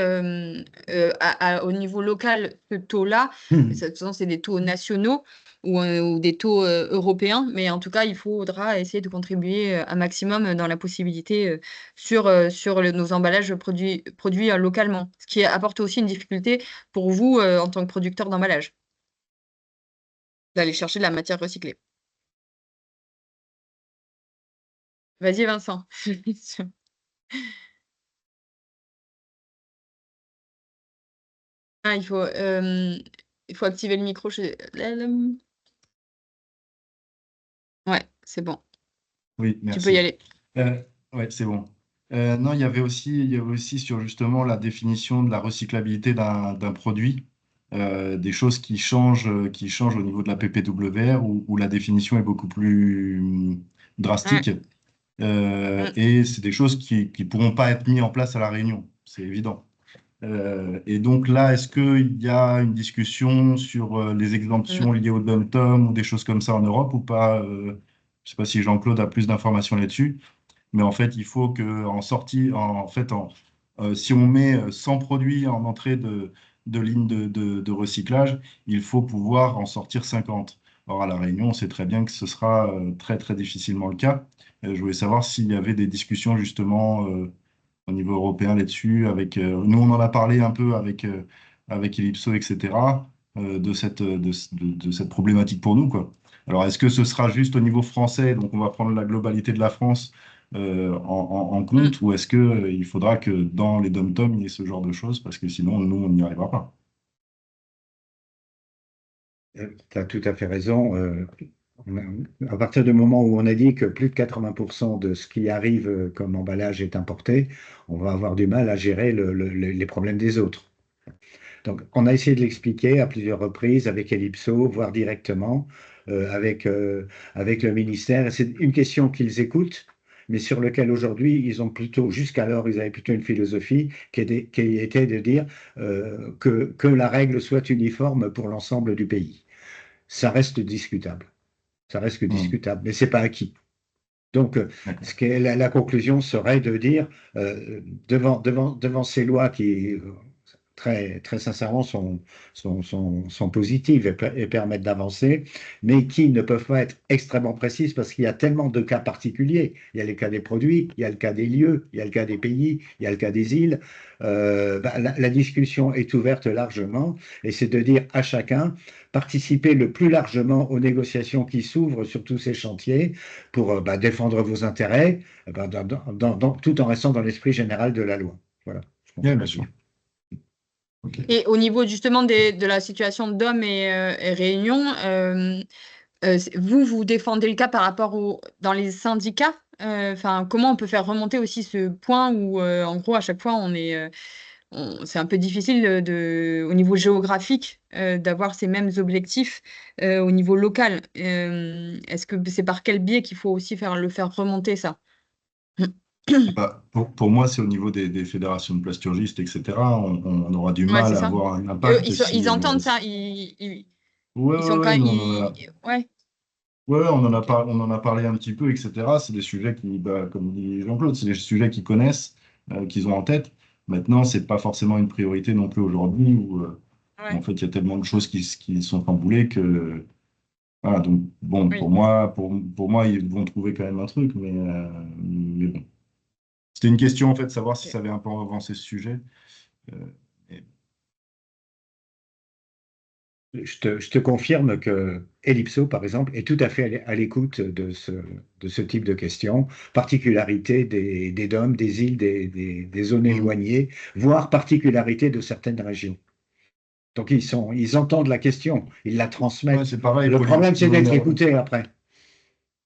au niveau local ce taux-là. De toute façon, c'est des taux nationaux ou des taux européens. Mais en tout cas, il faudra essayer de contribuer un maximum dans la possibilité sur nos emballages produits localement. Ce qui apporte aussi une difficulté pour vous en tant que producteur d'emballage, d'aller chercher de la matière recyclée. Vas-y, Vincent. Ah, il faut activer le micro. Ouais, c'est bon. Oui, Tu peux y merci. aller. Ouais, c'est bon. Non, il y avait aussi sur justement la définition de la recyclabilité d'un produit, des choses qui changent au niveau de la PPWR où la définition est beaucoup plus Ouais. drastique. Mm, Et c'est des choses qui pourront pas être mises en place à La Réunion, c'est évident. Et donc là, est-ce qu'il y a une discussion sur les mm. exemptions liées au dom-tom ou des choses comme ça en Europe ou pas? Je ne sais pas si Jean-Claude a plus d'informations là-dessus, mais en fait, il faut que en sortie, en fait, si on met 100 produits en entrée de ligne de recyclage, il faut pouvoir en sortir 50. Or, à La Réunion, on sait très bien que ce sera très, très difficilement le cas. Je voulais savoir s'il y avait des discussions justement au niveau européen là-dessus. Nous, on en a parlé un peu avec Ellipso, etc., de cette problématique pour nous, quoi. Alors, est-ce que ce sera juste au niveau français, donc on va prendre la globalité de la France en Mm. compte, ou est-ce qu'il faudra que dans les dom-toms, il y ait ce genre de choses, parce que sinon, nous, on n'y arrivera pas. Tu as tout à fait raison. À partir du moment où on a dit que plus de 80% de ce qui arrive comme emballage est importé, on va avoir du mal à gérer les problèmes des autres. Donc, on a essayé de l'expliquer à plusieurs reprises avec Ellipso, voire directement avec le ministère. C'est une question qu'ils écoutent, mais sur lequel aujourd'hui, ils ont plutôt, jusqu'alors, ils avaient plutôt une philosophie qui était de dire que la règle soit uniforme pour l'ensemble du pays. Ça reste discutable. Ça reste que discutable, mais c'est pas acquis. Donc, la conclusion serait de dire, devant ces lois qui, très sincèrement, sont positives et permettent d'avancer, mais qui ne peuvent pas être extrêmement précises parce qu'il y a tellement de cas particuliers. Il y a le cas des produits, il y a le cas des lieux, il y a le cas des pays, il y a le cas des îles. La discussion est ouverte largement et c'est de dire à chacun participer le plus largement aux négociations qui s'ouvrent sur tous ces chantiers pour défendre vos intérêts, tout en restant dans l'esprit général de la loi. Voilà. Bien sûr. Okay. Et au niveau justement de la situation d'Homme et Réunion, vous défendez le cas par rapport dans les syndicats. Comment on peut faire remonter aussi ce point où, en gros, à chaque fois, c'est un peu difficile au niveau géographique d'avoir ces mêmes objectifs au niveau local. Est-ce que c'est par quel biais qu'il faut aussi le faire remonter ça? Pour moi, c'est au niveau des fédérations de plasturgistes, etc. On aura du mal à avoir un impact. Ils entendent ça. Ils sont quand même. On en a parlé un petit peu, etc. C'est des sujets qui, comme dit Jean-Claude, c'est des sujets qu'ils connaissent, qu'ils ont en tête. Maintenant, c'est pas forcément une priorité non plus aujourd'hui où, en fait, il y a tellement de choses qui sont chamboulées que. Voilà, donc, bon, Oui. pour moi, ils vont trouver quand même un truc, mais bon. C'était une question, en fait, de savoir si ça avait un peu avancé ce sujet. Je te confirme que Ellipso, par exemple, est tout à fait à l'écoute de ce type de questions, particularité des DOM, des îles, des zones éloignées, voire particularité de certaines régions. Donc ils entendent la question, ils la transmettent. Ouais, c'est pareil. Le problème, c'est d'être écouté après.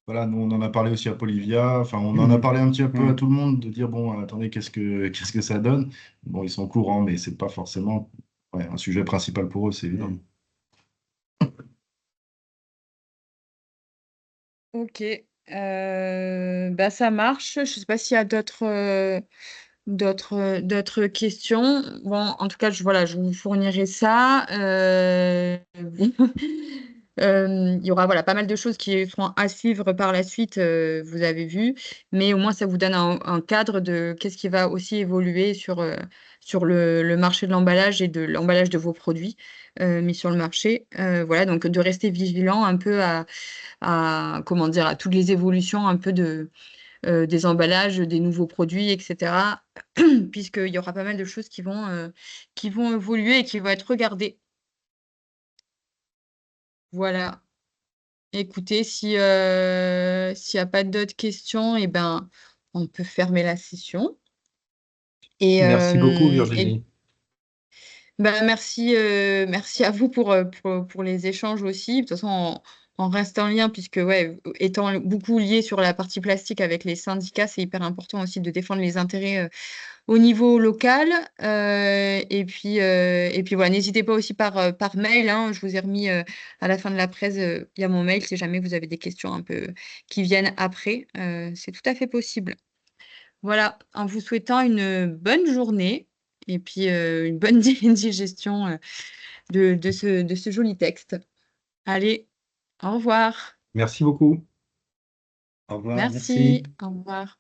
Voilà, nous on en a parlé aussi à Polivia, enfin on en a parlé un petit peu à tout le monde, de dire bon, attendez, qu'est-ce que ça donne? Bon, ils sont au courant, mais c'est pas forcément un sujet principal pour eux, c'est évident. Ok, ça marche. Je ne sais pas s'il y a d'autres questions. Bon, en tout cas, je vous fournirai ça. Il y aura pas mal de choses qui seront à suivre par la suite, vous avez vu, mais au moins ça vous donne un cadre de qu'est-ce qui va aussi évoluer sur le marché de l'emballage et de l'emballage de vos produits mis sur le marché. Donc de rester vigilant un peu à toutes les évolutions un peu des emballages, des nouveaux produits, etc. Puisqu'il y aura pas mal de choses qui vont évoluer et qui vont être regardées. Voilà. Écoutez, s'il n'y a pas d'autres questions, on peut fermer la session. Merci beaucoup, Virginie. Merci à vous pour les échanges aussi. De toute façon, on reste en lien puisque, étant beaucoup lié sur la partie plastique avec les syndicats, c'est hyper important aussi de défendre les intérêts au niveau local. Et puis voilà, n'hésitez pas aussi par mail. Je vous ai remis à la fin de la presse, il y a mon mail si jamais vous avez des questions un peu qui viennent après. C'est tout à fait possible. Voilà, en vous souhaitant une bonne journée et puis une bonne digestion de ce joli texte. Allez, au revoir. Merci beaucoup. Au revoir, Merci. Au revoir.